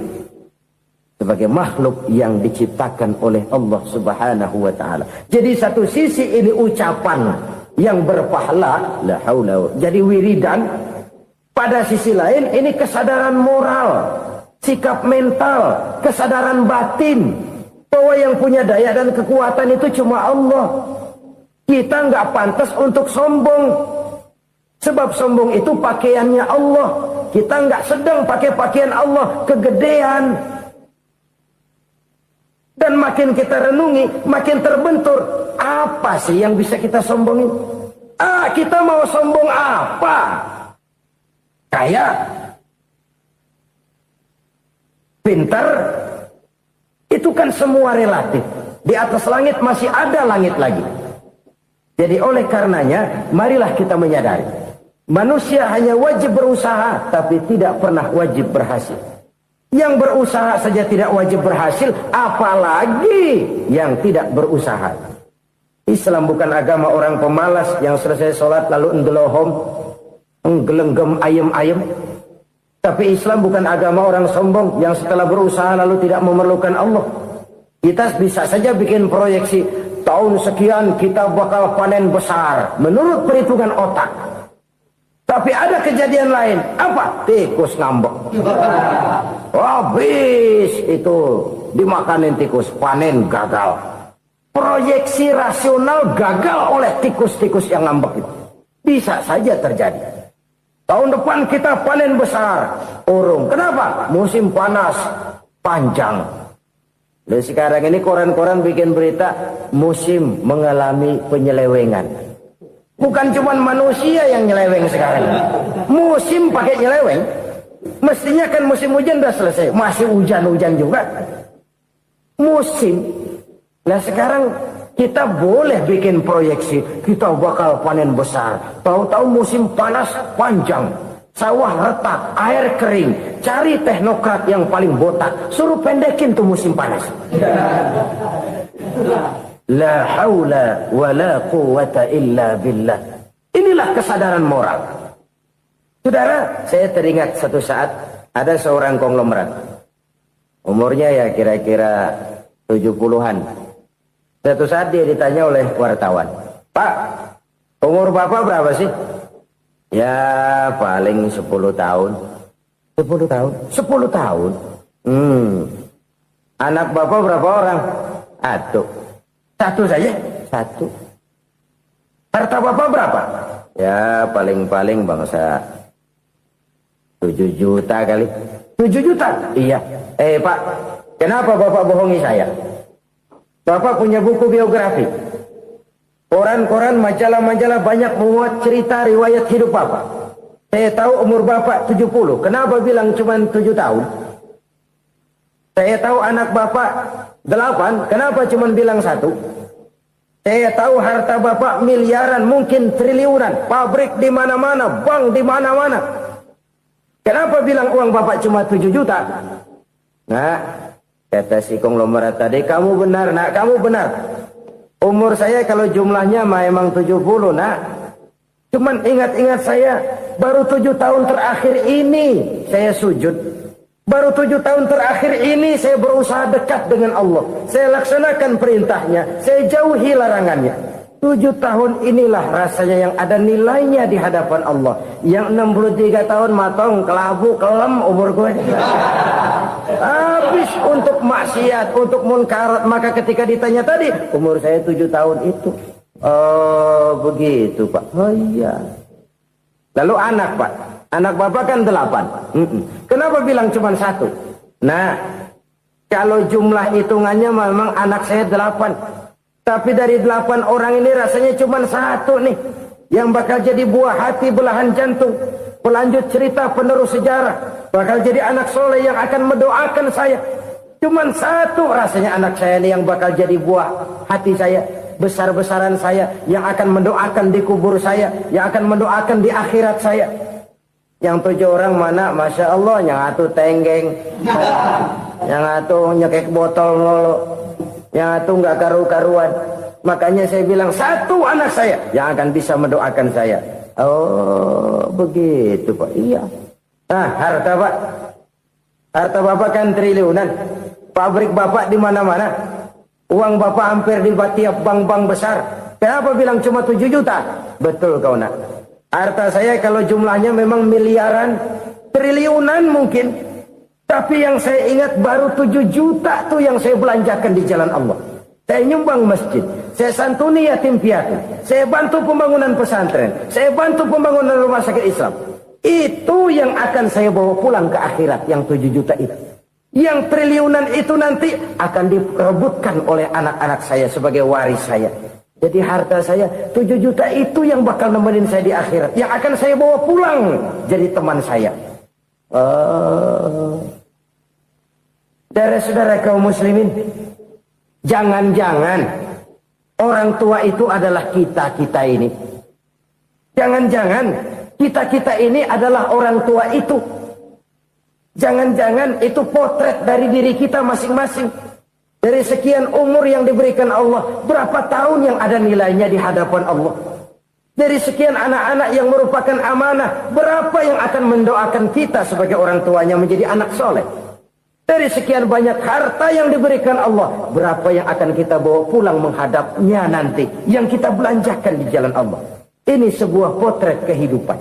Sebagai makhluk yang diciptakan oleh Allah Subhanahu wa ta'ala. Jadi satu sisi ini ucapan yang berpahala, la haula, jadi wiridan. Pada sisi lain ini kesadaran moral, sikap mental, kesadaran batin, bahwa yang punya daya dan kekuatan itu cuma Allah. Kita nggak pantas untuk sombong, sebab sombong itu pakaiannya Allah. Kita nggak sedang pakai pakaian Allah, kegedean. Dan makin kita renungi, makin terbentur. Apa sih yang bisa kita sombongin? Kita mau sombong apa? Kaya? Pintar? Itu kan semua relatif. Di atas langit masih ada langit lagi. Jadi oleh karenanya, marilah kita menyadari. Manusia hanya wajib berusaha, tapi tidak pernah wajib berhasil. Yang berusaha saja tidak wajib berhasil, apalagi yang tidak berusaha. Islam bukan agama orang pemalas yang selesai sholat lalu endelohom, nggelenggem ayem-ayem. Tapi Islam bukan agama orang sombong yang setelah berusaha lalu tidak memerlukan Allah. Kita bisa saja bikin proyeksi, tahun sekian kita bakal panen besar menurut perhitungan otak. Tapi ada kejadian lain. Apa? Tikus ngambek. Habis itu dimakanin tikus, panen gagal. Proyeksi rasional gagal oleh tikus-tikus yang ngambek itu. Bisa saja terjadi. Tahun depan kita panen besar, urung. Kenapa? Musim panas panjang. Dan sekarang ini koran-koran bikin berita musim mengalami penyelewengan. Bukan cuma manusia yang nyeleweng sekarang. Musim pakai nyeleweng. Mestinya kan musim hujan udah selesai, masih hujan-hujan juga. Musim. Nah sekarang kita boleh bikin proyeksi, kita bakal panen besar. Tahu-tahu musim panas panjang, sawah retak, air kering. Cari teknokrat yang paling botak, suruh pendekin tuh musim panas. La haula wa la quwata illa billah. Inilah kesadaran moral. Saudara, saya teringat satu saat ada seorang konglomerat. Umurnya ya kira-kira 70-an. Satu saat dia ditanya oleh wartawan, "Pak, umur Bapak berapa sih?" "Ya paling 10 tahun." 10 tahun? 10 tahun? Anak Bapak berapa orang? Satu saja? Satu. Harta Bapak berapa? Ya paling-paling bangsa 7 juta kali. 7 juta? Iya. Pak, kenapa Bapak bohongi saya? Bapak punya buku biografi. Koran-koran, majalah-majalah banyak memuat cerita riwayat hidup Bapak. Saya tahu umur Bapak 70. Kenapa bilang cuma 7 tahun? Saya tahu anak Bapak 8. Kenapa cuma bilang 1? Saya tahu harta Bapak miliaran, mungkin triliunan. Pabrik di mana-mana, bank di mana-mana. Kenapa bilang uang Bapak cuma 7 juta? Nah, kata si konglomerat tadi, kamu benar nak, kamu benar. Umur saya kalau jumlahnya memang 70 nak. Cuman ingat-ingat saya, baru 7 tahun terakhir ini saya sujud. Baru 7 tahun terakhir ini saya berusaha dekat dengan Allah. Saya laksanakan perintahnya. Saya jauhi larangannya. 7 tahun inilah rasanya yang ada nilainya di hadapan Allah. Yang 63 tahun matong, kelabu, kelem umur gue. Habis untuk maksiat, untuk munkarat. Maka ketika ditanya tadi, umur saya 7 tahun itu. Oh begitu Pak. Oh iya. Lalu anak Pak. Anak bapak kan 8. Kenapa bilang cuma 1? Nah, kalau jumlah hitungannya memang anak saya 8. Tapi dari 8 orang ini rasanya cuma 1 nih. Yang bakal jadi buah hati, belahan jantung. Pelanjut cerita, penerus sejarah. Bakal jadi anak soleh yang akan mendoakan saya. Cuma 1 rasanya anak saya ini yang bakal jadi buah hati saya. Besar-besaran saya. Yang akan mendoakan di kubur saya. Yang akan mendoakan di akhirat saya. Yang 7 orang mana, Masya Allah, yang atuh tenggeng, yang atuh nyekek botol mulu, yang atuh nggak karu-karuan. Makanya saya bilang 1 anak saya yang akan bisa mendoakan saya. Oh begitu Pak. Iya. Nah harta Pak, harta Bapak kan triliunan. Pabrik Bapak di mana-mana. Uang Bapak hampir di tiap bank-bank besar. Kenapa bilang cuma 7 juta? Betul kau nak. Harta saya kalau jumlahnya memang miliaran, triliunan mungkin. Tapi yang saya ingat baru 7 juta tuh yang saya belanjakan di jalan Allah. Saya nyumbang masjid, saya santuni yatim piatu, saya bantu pembangunan pesantren, saya bantu pembangunan rumah sakit Islam. Itu yang akan saya bawa pulang ke akhirat, yang 7 juta itu. Yang triliunan itu nanti akan diperebutkan oleh anak-anak saya sebagai waris saya. Jadi harta saya 7 juta itu yang bakal nemenin saya di akhirat. Yang akan saya bawa pulang jadi teman saya. Saudara-saudara kaum muslimin, jangan-jangan orang tua itu adalah kita-kita ini. Jangan-jangan kita-kita ini adalah orang tua itu. Jangan-jangan itu potret dari diri kita masing-masing. Dari sekian umur yang diberikan Allah, berapa tahun yang ada nilainya di hadapan Allah? Dari sekian anak-anak yang merupakan amanah, berapa yang akan mendoakan kita sebagai orang tuanya menjadi anak soleh? Dari sekian banyak harta yang diberikan Allah, berapa yang akan kita bawa pulang menghadapnya nanti, yang kita belanjakan di jalan Allah? Ini sebuah potret kehidupan.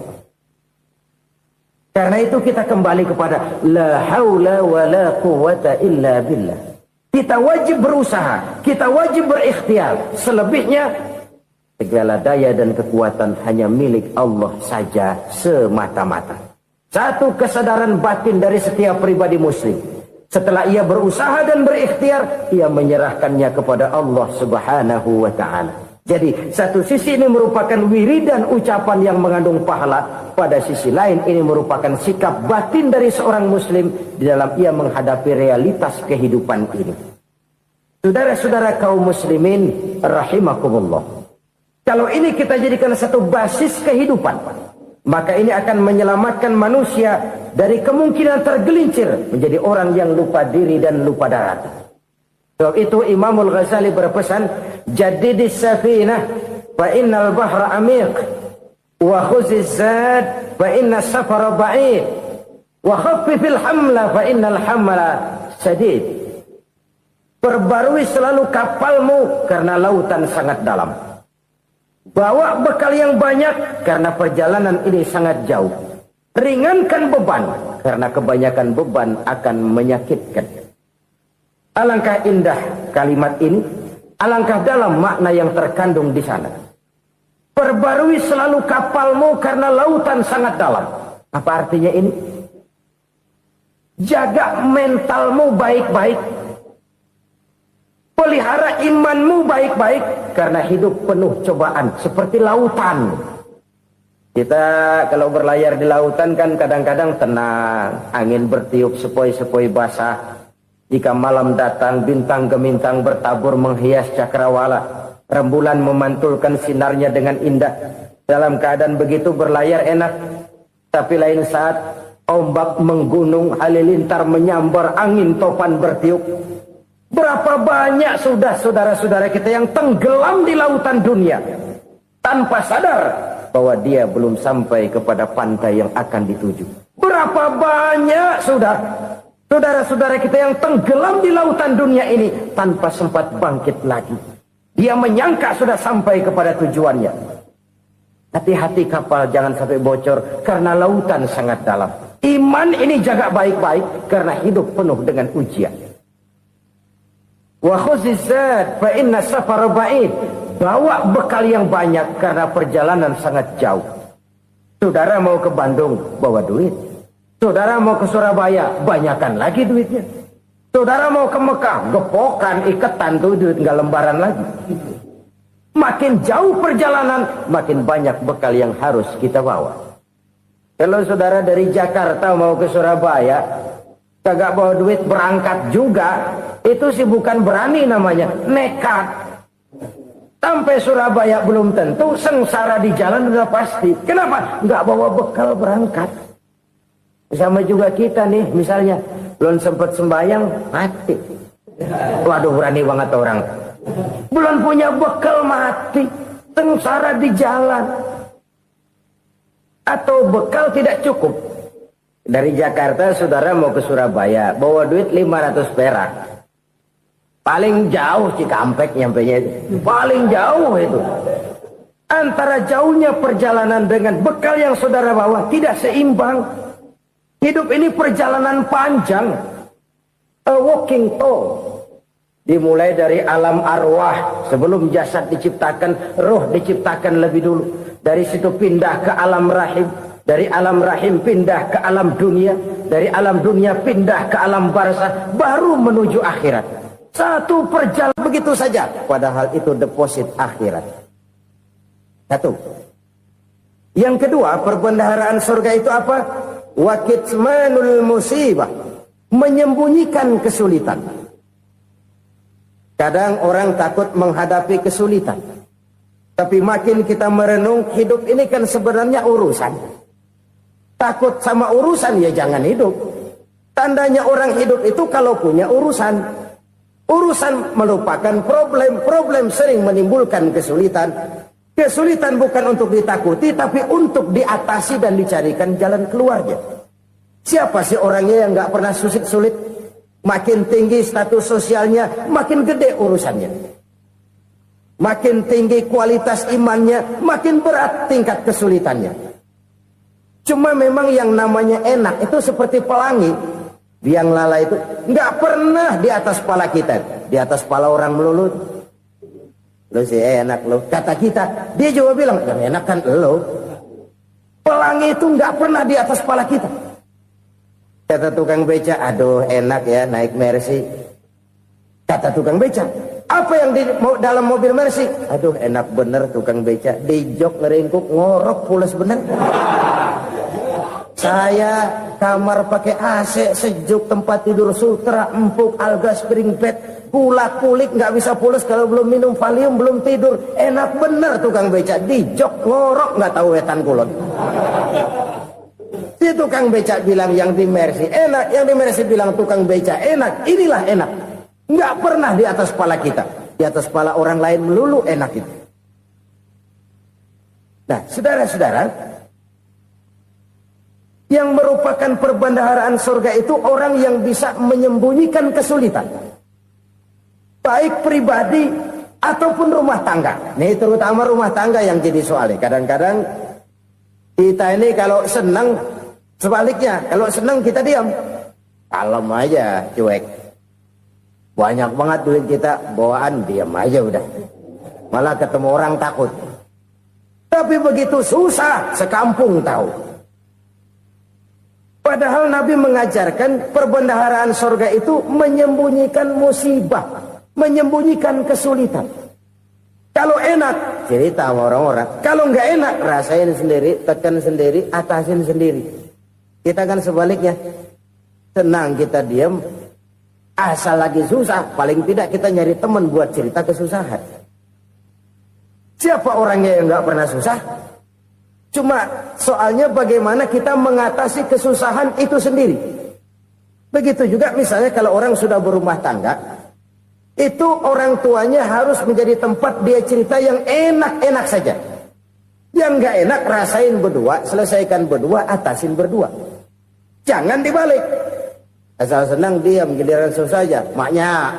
Karena itu kita kembali kepada la haula wa la quwwata illa billah. Kita wajib berusaha, kita wajib berikhtiar. Selebihnya, segala daya dan kekuatan hanya milik Allah saja semata-mata. Satu kesadaran batin dari setiap pribadi muslim. Setelah ia berusaha dan berikhtiar, ia menyerahkannya kepada Allah Subhanahu wa ta'ala. Jadi, satu sisi ini merupakan wiridan ucapan yang mengandung pahala. Pada sisi lain, ini merupakan sikap batin dari seorang muslim di dalam ia menghadapi realitas kehidupan ini. Saudara-saudara kaum muslimin, rahimakumullah. Kalau ini kita jadikan satu basis kehidupan, maka ini akan menyelamatkan manusia dari kemungkinan tergelincir menjadi orang yang lupa diri dan lupa darat. Sebab itu Imamul Ghazali berpesan, Jadidis safinah fa innal bahra amiq, wa khuziz zad fa inna safara ba'id, wa khaffifil hamla fa innal hamla sadid. Perbarui selalu kapalmu karena lautan sangat dalam. Bawa bekal yang banyak karena perjalanan ini sangat jauh. Ringankan beban karena kebanyakan beban akan menyakitkan. Alangkah indah kalimat ini, alangkah dalam makna yang terkandung di sana. Perbarui selalu kapalmu karena lautan sangat dalam. Apa artinya ini? Jaga mentalmu baik-baik. Pelihara imanmu baik-baik karena hidup penuh cobaan seperti lautan. Kita kalau berlayar di lautan kan kadang-kadang tenang, angin bertiup sepoi-sepoi basah. Jika malam datang, bintang gemintang bertabur menghias cakrawala. Rembulan memantulkan sinarnya dengan indah. Dalam keadaan begitu berlayar enak. Tapi lain saat ombak menggunung, halilintar menyambar, angin topan bertiup. Berapa banyak sudah saudara-saudara kita yang tenggelam di lautan dunia tanpa sadar bahwa dia belum sampai kepada pantai yang akan dituju. Berapa banyak sudah Saudara-saudara kita yang tenggelam di lautan dunia ini tanpa sempat bangkit lagi. Dia menyangka sudah sampai kepada tujuannya. Hati-hati kapal jangan sampai bocor karena lautan sangat dalam. Iman ini jaga baik-baik karena hidup penuh dengan ujian. Wa khuzizat fa inna safara ba'id. Bawa bekal yang banyak karena perjalanan sangat jauh. Saudara mau ke Bandung, bawa duit. Saudara mau ke Surabaya, banyakan lagi duitnya. Saudara mau ke Mekah, gepokan, iketan tuh duit nggak lembaran lagi. Makin jauh perjalanan, makin banyak bekal yang harus kita bawa. Kalau saudara dari Jakarta mau ke Surabaya, kagak bawa duit berangkat juga, itu sih bukan berani namanya, nekat. Sampai Surabaya belum tentu, sengsara di jalan udah pasti. Kenapa? Nggak bawa bekal berangkat. Sama juga kita nih, misalnya belum sempat sembahyang, mati. Waduh, berani banget orang. Belum punya bekal, mati. Sengsara di jalan. Atau bekal tidak cukup. Dari Jakarta saudara mau ke Surabaya, bawa duit 500 perak. Paling jauh Cikampek nyampenya itu. Paling jauh itu. Antara jauhnya perjalanan dengan bekal yang saudara bawa tidak seimbang. Hidup ini perjalanan panjang. A walking tour. Dimulai dari alam arwah. Sebelum jasad diciptakan, roh diciptakan lebih dulu. Dari situ pindah ke alam rahim. Dari alam rahim pindah ke alam dunia. Dari alam dunia pindah ke alam barzah. Baru menuju akhirat. Satu perjalanan begitu saja. Padahal itu deposit akhirat. Satu. Yang kedua, perbendaharaan surga itu apa? Wa kitmanul musibah. Menyembunyikan kesulitan. Kadang orang takut menghadapi kesulitan. Tapi makin kita merenung, hidup ini kan sebenarnya urusan. Takut sama urusan, ya jangan hidup. Tandanya orang hidup itu kalau punya urusan. Urusan melupakan problem. Problem sering menimbulkan kesulitan. Kesulitan bukan untuk ditakuti, tapi untuk diatasi dan dicarikan jalan keluarnya. Siapa sih orangnya yang gak pernah sulit-sulit? Makin tinggi status sosialnya, makin gede urusannya. Makin tinggi kualitas imannya, makin berat tingkat kesulitannya. Cuma memang yang namanya enak itu seperti pelangi. Biang lala itu nggak pernah di atas kepala kita, di atas kepala orang melulu. Lo sih enak lo, kata kita. Dia juga bilang yang enak kan lo. Pelangi itu nggak pernah di atas kepala kita. Kata tukang beca, aduh enak ya naik Mercy. Kata tukang beca, apa yang di dalam mobil Mercy? Aduh enak bener tukang beca, di jok ngeringkuk ngorok pules bener. Saya kamar pakai AC, sejuk, tempat tidur sutra, empuk, alga, spring bed, kulak kulik nggak bisa pules kalau belum minum Valium, belum tidur. Enak bener tukang beca, di jok ngorok nggak tahu wetan kulon. Si tukang beca bilang yang di Mercy enak, yang di Mercy bilang tukang beca enak. Inilah enak. Nggak pernah di atas kepala kita, di atas kepala orang lain melulu enak itu. Nah, saudara-saudara, yang merupakan perbendaharaan surga itu orang yang bisa menyembunyikan kesulitan. Baik pribadi ataupun rumah tangga. Ini terutama rumah tangga yang jadi soalnya. Kadang-kadang kita ini kalau senang, sebaliknya. Kalau senang kita diam. Kalem aja, cuek. Banyak banget duit kita, bawaan diam aja udah. Malah ketemu orang takut. Tapi begitu susah, sekampung tahu. Padahal Nabi mengajarkan perbendaharaan surga itu menyembunyikan musibah, menyembunyikan kesulitan. Kalau enak, cerita sama orang-orang. Kalau nggak enak, rasain sendiri, tekan sendiri, atasin sendiri. Kita kan sebaliknya. Tenang kita diam, asal lagi susah, paling tidak kita nyari teman buat cerita kesusahan. Siapa orangnya yang nggak pernah susah? Cuma soalnya bagaimana kita mengatasi kesusahan itu sendiri. Begitu juga misalnya kalau orang sudah berumah tangga, itu orang tuanya harus menjadi tempat dia cerita yang enak-enak saja. Yang nggak enak rasain berdua, selesaikan berdua, atasin berdua. Jangan dibalik. Asal senang diam, giliran susah aja. Maknya.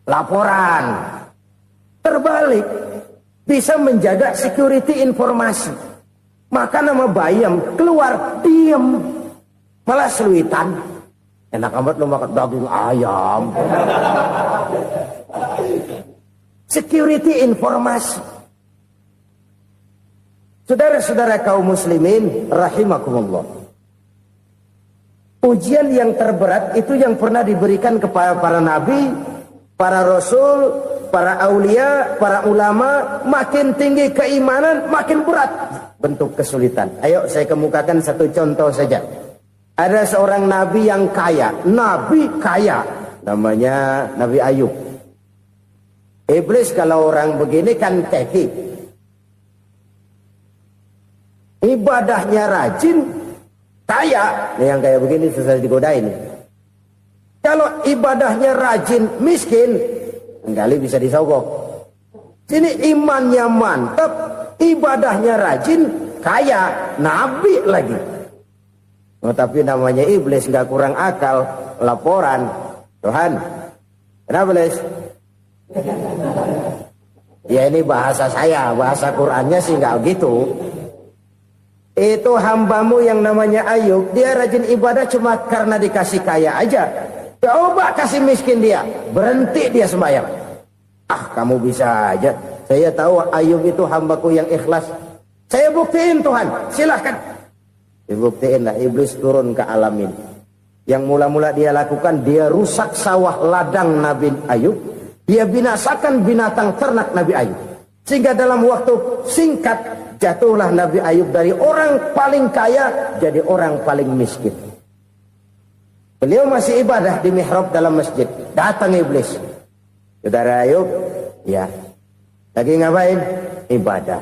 Laporan. Terbalik. Bisa menjaga security informasi. Maka nama bayam keluar diam. Malah seluitan. Enak amat lu makan daging ayam. Security informasi. Saudara-saudara kaum muslimin rahimakumullah. Ujian yang terberat itu yang pernah diberikan kepada para nabi, para rasul, para aulia, para ulama. Makin tinggi keimanan, makin berat bentuk kesulitan. Ayo saya kemukakan satu contoh saja. Ada seorang nabi yang kaya. Nabi kaya. Namanya Nabi Ayub. Iblis kalau orang begini kan keki. Ibadahnya rajin, kaya. Ini yang kayak begini susah digodain. Kalau ibadahnya rajin, miskin, kali bisa disogok. Sini imannya mantap, ibadahnya rajin, kaya, nabi lagi. Oh, tapi namanya iblis nggak kurang akal. Laporan, Tuhan, kenapa Les? Ya ini bahasa saya, bahasa Qurannya sih nggak gitu. Itu hambamu yang namanya Ayub, dia rajin ibadah cuma karena dikasih kaya aja. Coba kasih miskin dia, berhenti dia sembahyang. Ah, kamu bisa aja. Saya tahu Ayub itu hambaku yang ikhlas. Saya buktiin Tuhan, silahkan. Dibuktiin lah, iblis turun ke alam ini. Yang mula-mula dia lakukan, dia rusak sawah ladang Nabi Ayub. Dia binasakan binatang ternak Nabi Ayub. Sehingga dalam waktu singkat, jatuhlah Nabi Ayub dari orang paling kaya jadi orang paling miskin. Beliau masih ibadah di mihrab dalam masjid. Datang iblis. Saudara Ayub, ya. Lagi ngapain? Ibadah.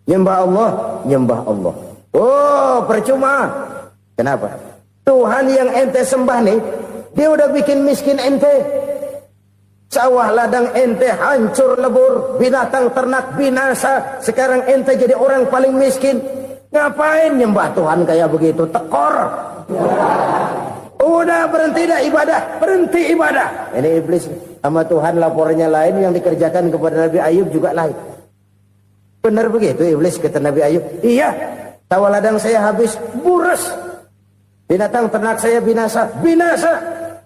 Nyembah Allah, nyembah Allah. Oh, percuma. Kenapa? Tuhan yang ente sembah nih, dia udah bikin miskin ente. Sawah ladang ente hancur lebur, binatang ternak binasa. Sekarang ente jadi orang paling miskin. Ngapain nyembah Tuhan kayak begitu? Tekor. Udah berhenti dah ibadah, berhenti ibadah. Ini iblis sama Tuhan laporannya lain, yang dikerjakan kepada Nabi Ayub juga lain. Benar begitu iblis kata Nabi Ayub? Iya, sawah ladang saya habis, buras. Binatang ternak saya binasa, binasa.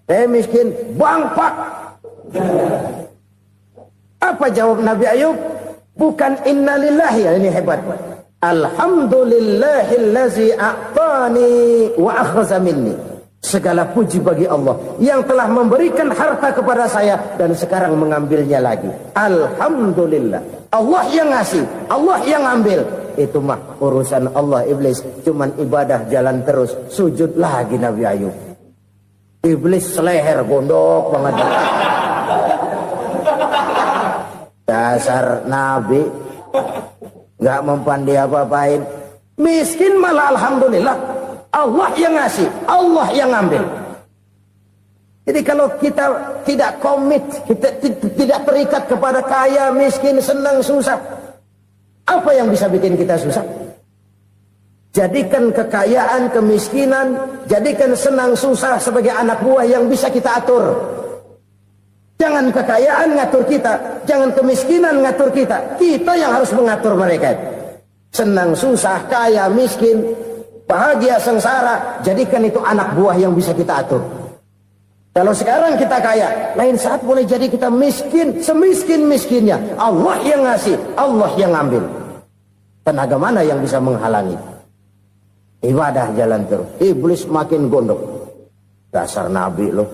Saya miskin, bangpak. Apa jawab Nabi Ayub? Bukan innalillahi, ini hebat. Alhamdulillahillazi a'tani wa akhza minni. Segala puji bagi Allah yang telah memberikan harta kepada saya dan sekarang mengambilnya lagi. Alhamdulillah. Allah yang ngasih, Allah yang ambil. Itu mah urusan Allah. Iblis cuman ibadah jalan terus, sujud lagi Nabi Ayub. Iblis seleher gondok banget. Dasar Nabi nggak mempan dia apa-apain. Miskin malah alhamdulillah. Allah yang ngasih, Allah yang ngambil. Jadi kalau kita tidak komit, kita tidak terikat kepada kaya, miskin, senang, susah, apa yang bisa bikin kita susah? Jadikan kekayaan, kemiskinan, jadikan senang, susah sebagai anak buah yang bisa kita atur. Jangan kekayaan ngatur kita, jangan kemiskinan ngatur kita. Kita yang harus mengatur mereka. Senang, susah, kaya, miskin, bahagia, sengsara, jadikan itu anak buah yang bisa kita atur. Kalau sekarang kita kaya, lain saat boleh jadi kita miskin, semiskin-miskinnya. Allah yang ngasih, Allah yang ngambil. Tenaga mana yang bisa menghalangi? Ibadah jalan terus. Iblis makin gondok. Dasar Nabi loh.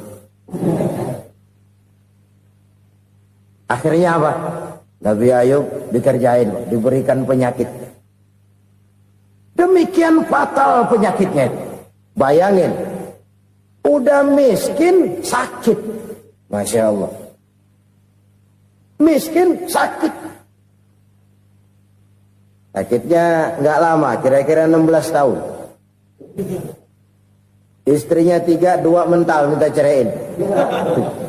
Akhirnya apa? Nabi Ayub dikerjain, diberikan penyakit. Demikian fatal penyakitnya. Bayangin, udah miskin, sakit. Masya Allah. Miskin, sakit. Sakitnya nggak lama, kira-kira 16 tahun. Istrinya 3, 2 mental minta ceraiin.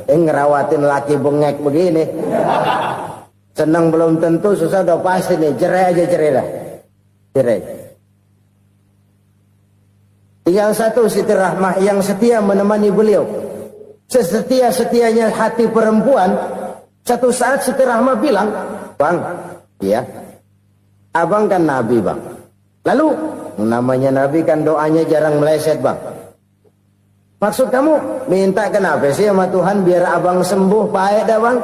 Ngerawatin laki bengek begini. Senang belum tentu, susah udah pasti nih. Cerai aja, cerai dah. Cerai. Tinggal satu Siti Rahmah yang setia menemani beliau. Sesetia-setianya hati perempuan. Satu saat Siti Rahmah bilang, "Bang, ya, abang kan Nabi, Bang. Lalu, namanya Nabi kan doanya jarang meleset, Bang. Maksud kamu minta kenapa sih sama Tuhan biar abang sembuh baik dah, Bang?"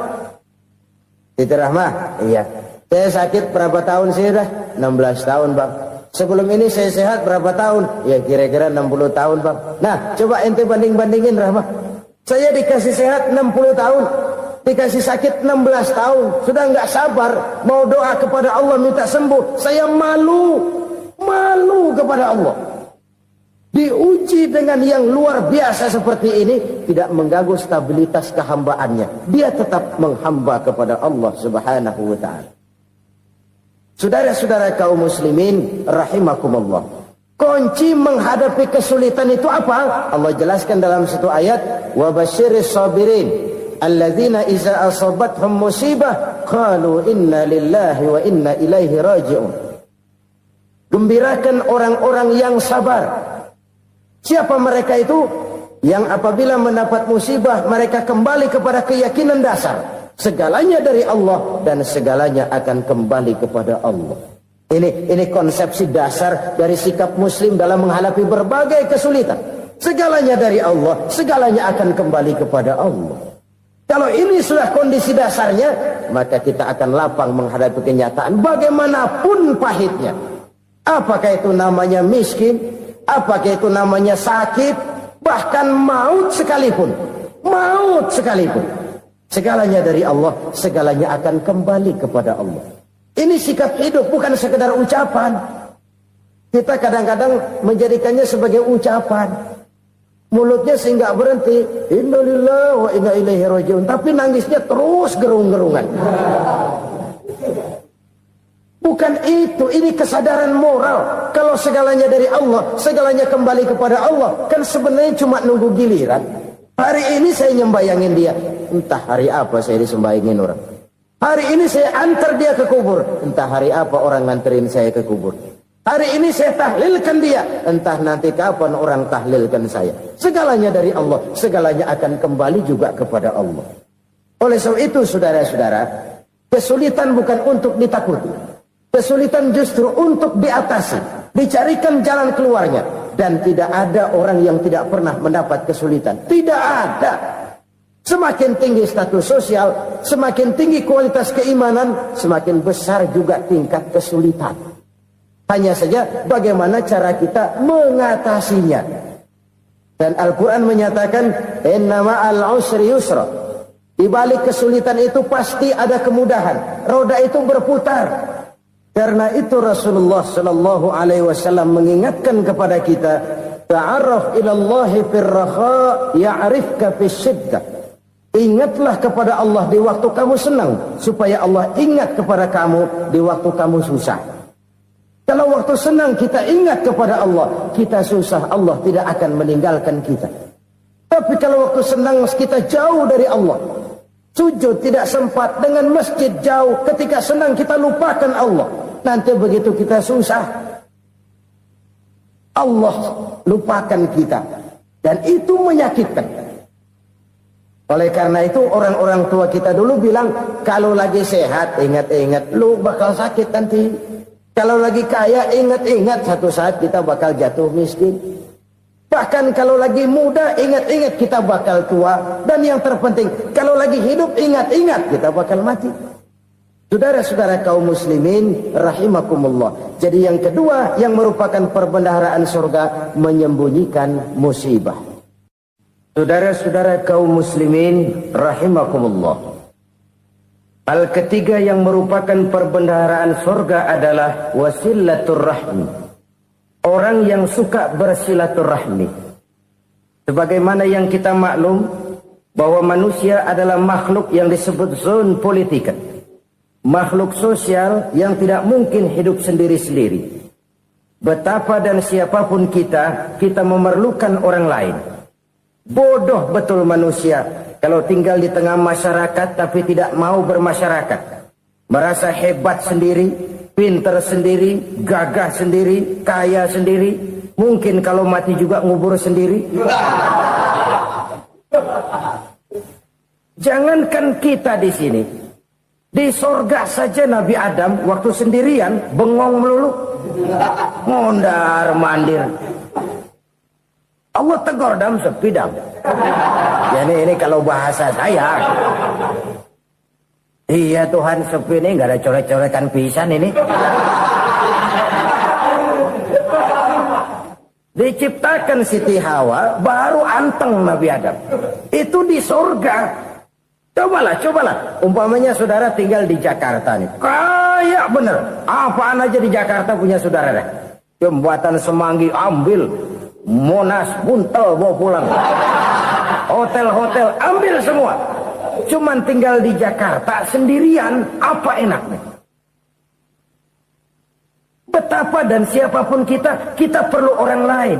Siti Rahmah, "Iya. Saya sakit berapa tahun sih dah? 16 tahun, Bang. Sebelum ini saya sehat berapa tahun? Ya kira-kira 60 tahun, Bang. Nah, coba ente banding-bandingin, Rahmah. Saya dikasih sehat 60 tahun. Dikasih sakit 16 tahun. Sudah nggak sabar. Mau doa kepada Allah minta sembuh. Saya malu. Malu kepada Allah. Diuji dengan yang luar biasa seperti ini. Tidak mengganggu stabilitas kehambaannya. Dia tetap menghamba kepada Allah subhanahu wa ta'ala. Saudara-saudara kaum muslimin rahimakumullah. Kunci menghadapi kesulitan itu apa? Allah jelaskan dalam satu ayat, wa basyiris sabirin alladzina iza asabathum musibah qalu inna lillahi wa inna ilaihi raji'un. Gembirakan orang-orang yang sabar. Siapa mereka itu? Yang apabila mendapat musibah mereka kembali kepada keyakinan dasar. Segalanya dari Allah dan segalanya akan kembali kepada Allah. Ini konsepsi dasar dari sikap muslim dalam menghadapi berbagai kesulitan. Segalanya dari Allah, segalanya akan kembali kepada Allah. Kalau ini sudah kondisi dasarnya, maka kita akan lapang menghadapi kenyataan bagaimanapun pahitnya. Apakah itu namanya miskin, apakah itu namanya sakit, bahkan maut sekalipun. Maut sekalipun. Segalanya dari Allah, segalanya akan kembali kepada Allah. Ini sikap hidup, bukan sekedar ucapan. Kita kadang-kadang menjadikannya sebagai ucapan. Mulutnya sehingga berhenti, innalillahi wa inna ilaihi raji'un, tapi nangisnya terus gerung-gerungan. Bukan itu, ini kesadaran moral. Kalau segalanya dari Allah, segalanya kembali kepada Allah, kan sebenarnya cuma nunggu giliran. Hari ini saya nyembayangin dia, entah hari apa saya disembayangin orang. Hari ini saya antar dia ke kubur, entah hari apa orang nganterin saya ke kubur. Hari ini saya tahlilkan dia, entah nanti kapan orang tahlilkan saya. Segalanya dari Allah, segalanya akan kembali juga kepada Allah. Oleh sebab itu saudara-saudara, kesulitan bukan untuk ditakuti. Kesulitan justru untuk diatasi, dicarikan jalan keluarnya. Dan tidak ada orang yang tidak pernah mendapat kesulitan. Tidak ada. Semakin tinggi status sosial, semakin tinggi kualitas keimanan, semakin besar juga tingkat kesulitan. Hanya saja bagaimana cara kita mengatasinya. Dan Al-Quran menyatakan, inna ma'al usri yusra. Di balik kesulitan itu pasti ada kemudahan. Roda itu berputar. Karena itu Rasulullah sallallahu alaihi wasallam mengingatkan kepada kita, ta'arraf ila Allah fir raha ya'rifka fis syiddah. Ingatlah kepada Allah di waktu kamu senang, supaya Allah ingat kepada kamu di waktu kamu susah. Kalau waktu senang kita ingat kepada Allah, kita susah, Allah tidak akan meninggalkan kita. Tapi kalau waktu senang kita jauh dari Allah, sujud tidak sempat, dengan masjid jauh, ketika senang kita lupakan Allah. Nanti begitu kita susah, Allah lupakan kita. Dan itu menyakitkan. Oleh karena itu orang-orang tua kita dulu bilang, kalau lagi sehat ingat-ingat lu bakal sakit nanti. Kalau lagi kaya ingat-ingat satu saat kita bakal jatuh miskin. Bahkan kalau lagi muda ingat-ingat kita bakal tua. Dan yang terpenting, kalau lagi hidup ingat-ingat kita bakal mati. Saudara-saudara kaum muslimin rahimakumullah. Jadi yang kedua yang merupakan perbendaharaan surga, menyembunyikan musibah. Saudara-saudara kaum muslimin rahimakumullah. Hal ketiga yang merupakan perbendaharaan surga adalah wasilatur rahmi. Orang yang suka bersilaturahmi. Sebagaimana yang kita maklum bahwa manusia adalah makhluk yang disebut zon politika. Makhluk sosial yang tidak mungkin hidup sendiri-sendiri. Betapa dan siapapun kita memerlukan orang lain. Bodoh betul manusia kalau tinggal di tengah masyarakat tapi tidak mau bermasyarakat. Merasa hebat sendiri, pintar sendiri, gagah sendiri, kaya sendiri. Mungkin kalau mati juga ngubur sendiri. Jangankan kita di sini, di sorga saja Nabi Adam waktu sendirian bengong melulu, mondar mandir. Allah tegur dam sepi dam. Jadi ini kalau bahasa saya, iya Tuhan sepi ini nggak ada coret-coretan pisan ini. Diciptakan Siti Hawa, baru anteng Nabi Adam. Itu di surga. Cobalah. Umpamanya saudara tinggal di Jakarta nih. Kayak bener. Apaan aja di Jakarta punya saudara dah. Jembatan Semanggi ambil. Monas, Buntel bawa pulang. Hotel-hotel ambil semua. Cuman tinggal di Jakarta sendirian, apa enaknya? Betapa dan siapapun kita perlu orang lain.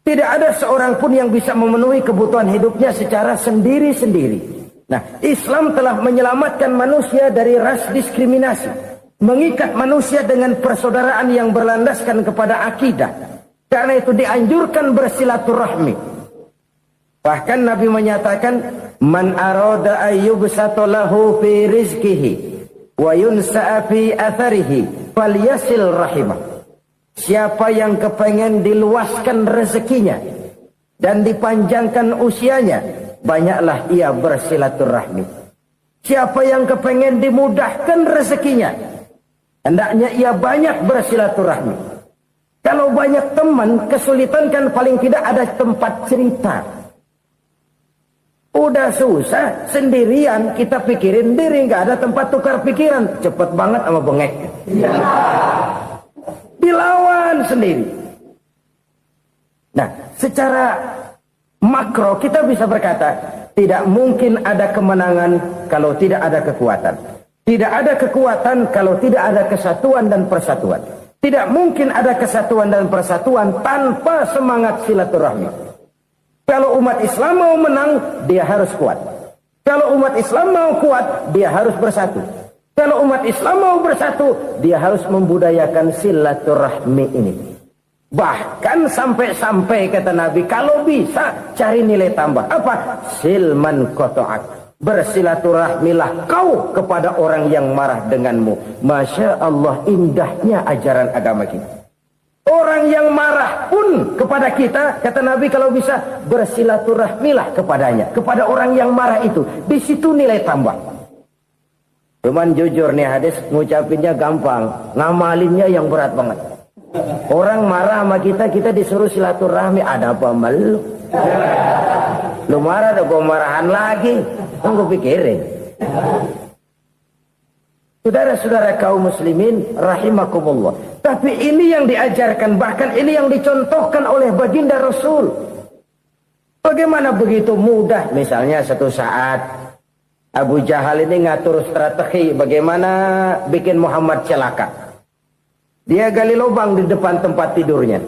Tidak ada seorang pun yang bisa memenuhi kebutuhan hidupnya secara sendiri-sendiri. Nah, Islam telah menyelamatkan manusia dari ras diskriminasi. Mengikat manusia dengan persaudaraan yang berlandaskan kepada akidah. Karena itu dianjurkan bersilaturahmi. Bahkan Nabi menyatakan, Man arada ayyubsata lahu fi rizkihi wa yunsa'a fi atharihi falyasil rahimah. Siapa yang kepengen diluaskan rezekinya dan dipanjangkan usianya, banyaklah ia bersilaturahmi. Siapa yang kepengen dimudahkan rezekinya, hendaknya ia banyak bersilaturahmi. Kalau banyak teman, kesulitan kan paling tidak ada tempat cerita. Udah susah, sendirian kita pikirin diri, nggak ada tempat tukar pikiran. Cepet banget sama bengek. Dilawan sendiri. Nah, secara makro kita bisa berkata, tidak mungkin ada kemenangan kalau tidak ada kekuatan. Tidak ada kekuatan kalau tidak ada kesatuan dan persatuan. Tidak mungkin ada kesatuan dan persatuan tanpa semangat silaturahmi. Kalau umat Islam mau menang, dia harus kuat. Kalau umat Islam mau kuat, dia harus bersatu. Kalau umat Islam mau bersatu, dia harus membudayakan silaturahmi ini. Bahkan sampai-sampai kata Nabi, kalau bisa cari nilai tambah. Apa? Silman koto'ak. Bersilaturahmilah kau kepada orang yang marah denganmu. Masya Allah, indahnya ajaran agama kita. Orang yang marah pun kepada kita, kata Nabi, kalau bisa bersilaturahmilah kepadanya. Kepada orang yang marah itu. Di situ nilai tambah. Cuman jujur nih hadis, ngucapinnya gampang, ngamalinnya yang berat banget. Orang marah sama kita disuruh silaturahmi, ada apa malu? Lu marah, ada gua marahan lagi. Tunggu pikirin. Saudara-saudara kaum muslimin rahimakumullah. Tapi ini yang diajarkan, bahkan ini yang dicontohkan oleh baginda Rasul. Bagaimana begitu mudah, misalnya satu saat Abu Jahal ini ngatur strategi bagaimana bikin Muhammad celaka. Dia gali lubang di depan tempat tidurnya.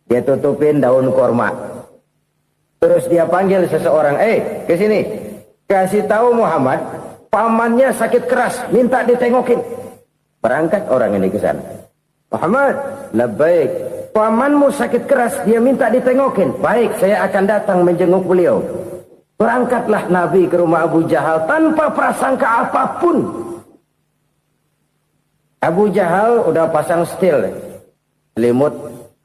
Dia tutupin daun korma. Terus dia panggil seseorang, ke sini. Kasih tahu Muhammad, pamannya sakit keras, minta ditengokin. Berangkat orang ini ke sana. Muhammad, labbaik. Pamanmu sakit keras, dia minta ditengokin. Baik, saya akan datang menjenguk beliau. Berangkatlah Nabi ke rumah Abu Jahal tanpa prasangka apapun. Abu Jahal udah pasang setil. Selimut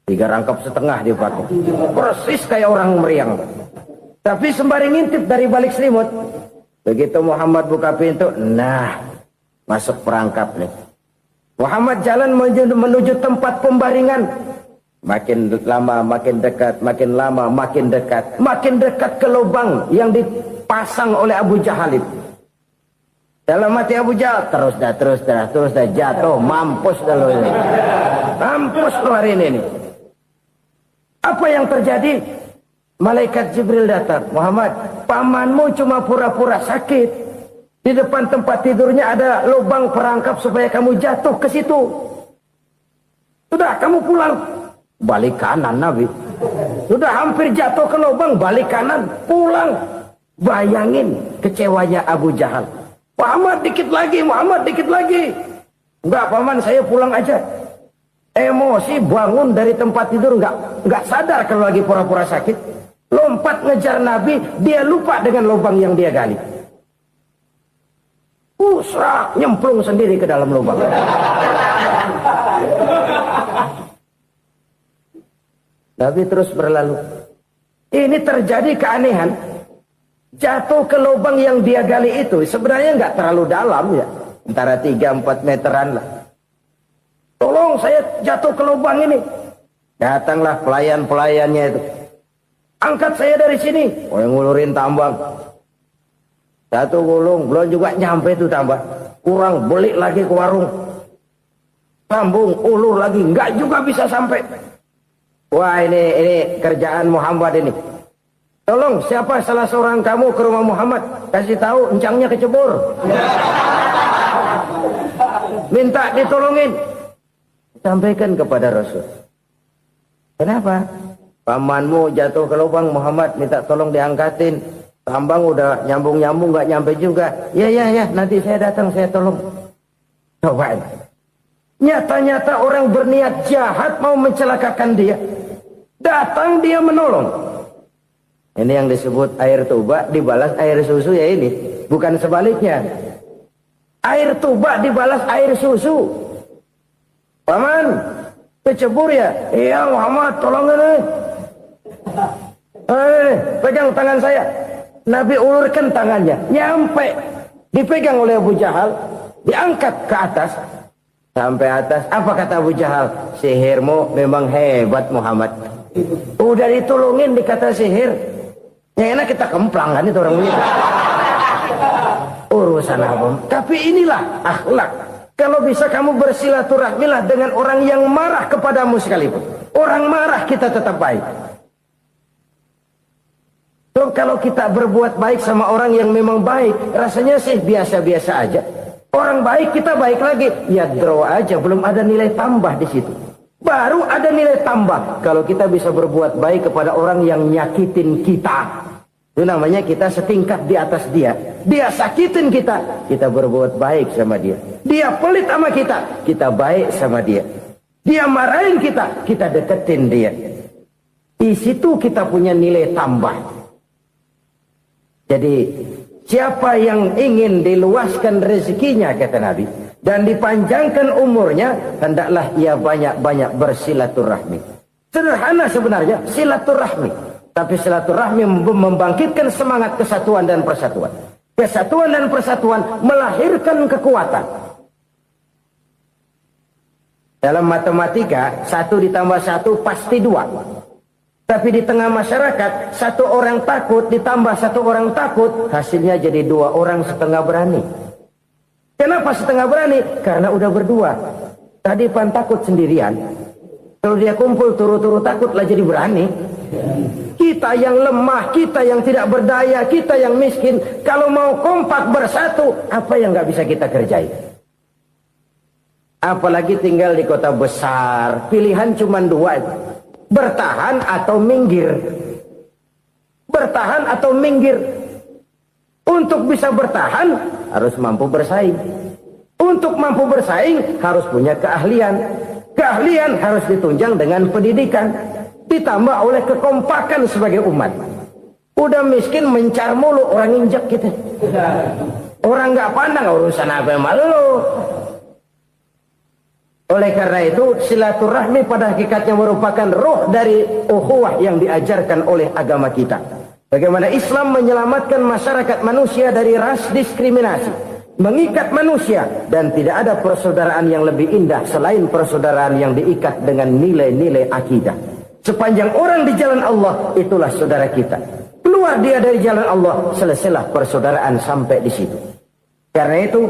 3 rangkap setengah dipakai. Persis kayak orang meriang. Tapi sembari ngintip dari balik selimut. Begitu Muhammad buka pintu, nah masuk perangkap nih. Muhammad jalan menuju tempat pembaringan. Makin lama makin dekat, makin lama makin dekat. Makin dekat ke lubang yang dipasang oleh Abu Jahal itu. Dalam hati Abu Jahal, terus dah jatuh, mampus dah lo ini. Mampus lo hari ini. Apa yang terjadi? Malaikat Jibril datang. Muhammad, pamanmu cuma pura-pura sakit. Di depan tempat tidurnya ada lubang perangkap supaya kamu jatuh ke situ. Sudah, kamu pulang. Balik kanan Nabi. Sudah hampir jatuh ke lubang, balik kanan, pulang. Bayangin kecewanya Abu Jahal. Muhammad dikit lagi. Enggak paman, saya pulang aja. Emosi, bangun dari tempat tidur, nggak sadar kalau lagi pura-pura sakit. Lompat ngejar Nabi, dia lupa dengan lubang yang dia gali. Usrak, nyemplung sendiri ke dalam lubang. Nabi terus berlalu. Ini terjadi keanehan. Jatuh ke lubang yang dia gali itu sebenarnya nggak terlalu dalam ya, antara 3-4 meteran lah. Tolong, saya jatuh ke lubang ini. Datanglah pelayan-pelayannya itu. Angkat saya dari sini. Oh, yang ngulurin tambang. Satu gulung, belum juga nyampe itu tambah. Kurang, beli lagi ke warung. Sambung, ulur lagi, nggak juga bisa sampai. Wah, ini kerjaan Muhammad ini. Tolong, siapa salah seorang kamu ke rumah Muhammad, kasih tahu encangnya kecebur. Minta ditolongin. Sampaikan kepada Rasul. Kenapa? Pamanmu jatuh ke lubang, Muhammad minta tolong diangkatin. Tambang udah nyambung-nyambung nggak nyampe juga. Ya, nanti saya datang, saya tolong. Coba. Nyata-nyata orang berniat jahat mau mencelakakan dia. Datang dia menolong. Ini yang disebut air tuba dibalas air susu ya ini. Bukan sebaliknya. Air tuba dibalas air susu. Paman, kecebur ya? Iya Muhammad, tolong ini. Pegang tangan saya. Nabi ulurkan tangannya. Nyampe. Dipegang oleh Abu Jahal. Diangkat ke atas. Sampai atas. Apa kata Abu Jahal? Sihirmu memang hebat Muhammad. Udah ditolongin dikata sihir. Yang enak kita kemplang kan itu orang begitu. Urusan apa? Tapi inilah akhlak. Kalau bisa kamu bersilaturahmilah dengan orang yang marah kepadamu sekalipun. Orang marah kita tetap baik. So, kalau kita berbuat baik sama orang yang memang baik, rasanya sih biasa-biasa aja. Orang baik kita baik lagi. Ya draw aja, belum ada nilai tambah di situ. Baru ada nilai tambah kalau kita bisa berbuat baik kepada orang yang nyakitin kita. Itu namanya kita setingkat di atas dia. Dia sakitin kita, kita berbuat baik sama dia. Dia pelit sama kita, kita baik sama dia. Dia marahin kita, kita deketin dia. Di situ kita punya nilai tambah. Jadi siapa yang ingin diluaskan rezekinya kata Nabi dan dipanjangkan umurnya, hendaklah ia banyak-banyak bersilaturahmi. Sederhana sebenarnya silaturahmi, tapi silaturahmi membangkitkan semangat kesatuan dan persatuan. Kesatuan dan persatuan melahirkan kekuatan. Dalam matematika 1 ditambah 1 pasti 2. Tapi di tengah masyarakat 1 orang takut ditambah 1 orang takut, hasilnya jadi 2 orang setengah berani. Kenapa setengah berani? Karena udah berdua. Tadi pan takut sendirian. Kalau dia kumpul turu-turu takutlah jadi berani. Kita yang lemah, kita yang tidak berdaya, kita yang miskin, kalau mau kompak bersatu, apa yang nggak bisa kita kerjain? Apalagi tinggal di kota besar, pilihan cuma 2. Bertahan atau minggir. Bertahan atau minggir. Untuk bisa bertahan harus mampu bersaing. Untuk mampu bersaing harus punya keahlian. Keahlian harus ditunjang dengan pendidikan, ditambah oleh kekompakan sebagai umat. Udah miskin mencar mulu, orang injak kita. Orang nggak pandang urusan apa yang malu. Oleh karena itu silaturahmi pada hakikatnya merupakan roh dari ukhuwah yang diajarkan oleh agama kita. Bagaimana Islam menyelamatkan masyarakat manusia dari ras diskriminasi, mengikat manusia, dan tidak ada persaudaraan yang lebih indah selain persaudaraan yang diikat dengan nilai-nilai akidah. Sepanjang orang di jalan Allah, itulah saudara kita. Keluar dia dari jalan Allah, selesailah persaudaraan sampai di situ. Karena itu,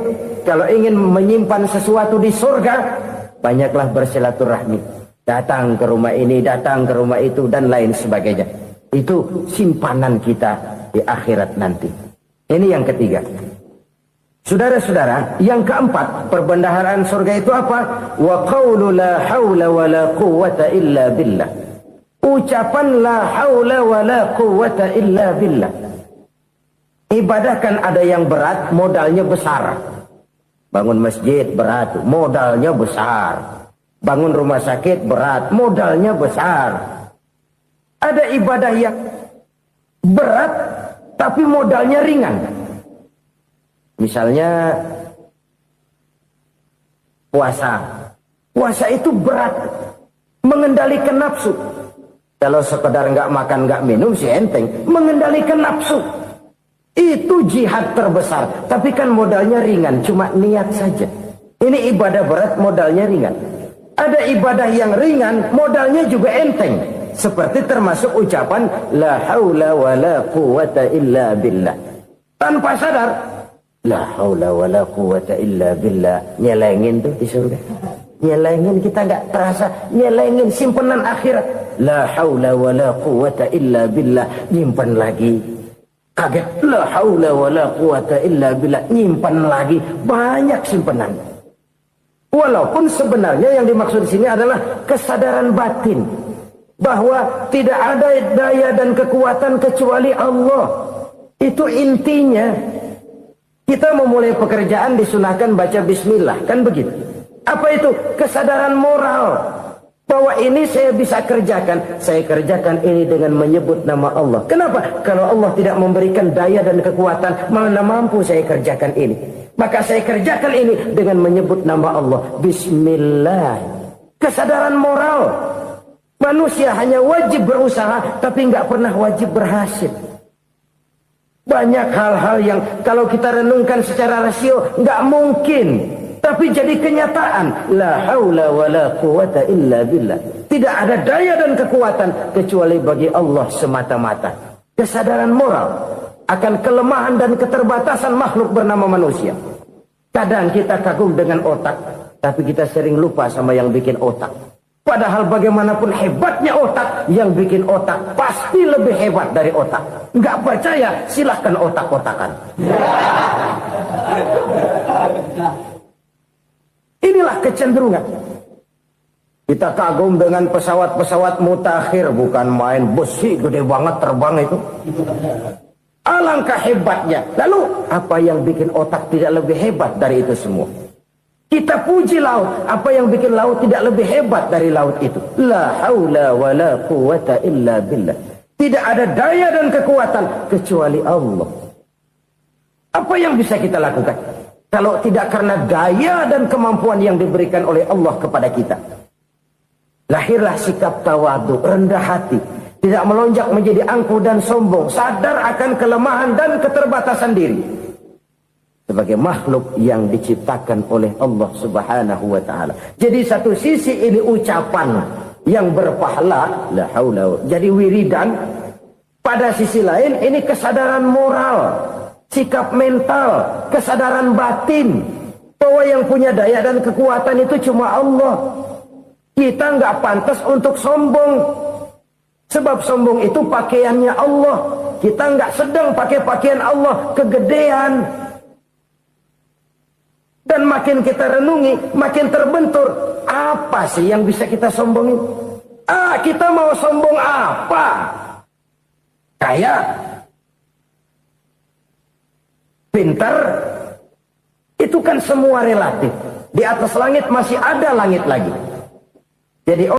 kalau ingin menyimpan sesuatu di surga, banyaklah bersilaturahmi. Datang ke rumah ini, datang ke rumah itu, dan lain sebagainya. Itu simpanan kita di akhirat nanti. Ini yang ketiga. Saudara-saudara, yang keempat, perbendaharaan surga itu apa? Wa qawlu la hawla wa la quwwata illa billah. Ucapan la hawla wa la quwwata illa billah. Ibadah kan ada yang berat, modalnya besar. Bangun masjid berat, modalnya besar. Bangun rumah sakit berat, modalnya besar. Ada ibadah yang berat tapi modalnya ringan. Misalnya puasa. Puasa itu berat, mengendalikan nafsu. Kalau sekedar nggak makan nggak minum sih enteng, mengendalikan nafsu itu jihad terbesar. Tapi kan modalnya ringan, cuma niat saja. Ini ibadah berat, modalnya ringan. Ada ibadah yang ringan, modalnya juga enteng. Seperti termasuk ucapan la haula wala quwata illa billah. Tanpa sadar, la haula wala quwata illa billah. Nyelengin tuh di surga. Nyelengin, kita nggak terasa. Nyelengin simpenan akhirat. La haula wala quwata illa billah. Nyimpan lagi. Kaget. La haula wala quwata illa billah. Nyimpan lagi. Banyak simpenan. Walaupun sebenarnya yang dimaksud di sini adalah kesadaran batin bahwa tidak ada daya dan kekuatan kecuali Allah. Itu intinya. Kita memulai pekerjaan disunahkan baca bismillah, kan begitu? Apa itu? Kesadaran moral bahwa ini saya bisa kerjakan. Saya kerjakan ini dengan menyebut nama Allah. Kenapa? Kalau Allah tidak memberikan daya dan kekuatan, mana mampu saya kerjakan ini. Maka saya kerjakan ini dengan menyebut nama Allah. Bismillah. Kesadaran moral. Manusia hanya wajib berusaha, tapi nggak pernah wajib berhasil. Banyak hal-hal yang kalau kita renungkan secara rasio nggak mungkin, tapi jadi kenyataan. La haula wala quwata illa billah. Tidak ada daya dan kekuatan kecuali bagi Allah semata-mata. Kesadaran moral akan kelemahan dan keterbatasan makhluk bernama manusia. Kadang kita kagum dengan otak, tapi kita sering lupa sama yang bikin otak. Padahal bagaimanapun hebatnya otak, yang bikin otak pasti lebih hebat dari otak. Nggak percaya, silahkan otak-otakan. Inilah kecenderungan. Kita kagum dengan pesawat-pesawat mutakhir, bukan main, besi gede banget terbang itu. Alangkah hebatnya. Lalu apa yang bikin otak tidak lebih hebat dari itu semua? Kita puji laut. Apa yang bikin laut tidak lebih hebat dari laut itu? La haula wa la quwata illa billah. Tidak ada daya dan kekuatan kecuali Allah. Apa yang bisa kita lakukan kalau tidak karena daya dan kemampuan yang diberikan oleh Allah kepada kita? Lahirlah sikap tawadu, rendah hati, tidak melonjak menjadi angkuh dan sombong, sadar akan kelemahan dan keterbatasan diri. Sebagai makhluk yang diciptakan oleh Allah Subhanahu wa ta'ala. Jadi satu sisi ini ucapan yang berpahala, la haula, jadi wiridan. Pada sisi lain ini kesadaran moral, sikap mental, kesadaran batin bahwa yang punya daya dan kekuatan itu cuma Allah. Kita nggak pantas untuk sombong. Sebab sombong itu pakaiannya Allah. Kita nggak sedang pakai pakaian Allah, kegedean. Dan makin kita renungi, makin terbentur. Apa sih yang bisa kita sombongin? Kita mau sombong apa? Kaya? Pintar? Itu kan semua relatif. Di atas langit masih ada langit lagi. Jadi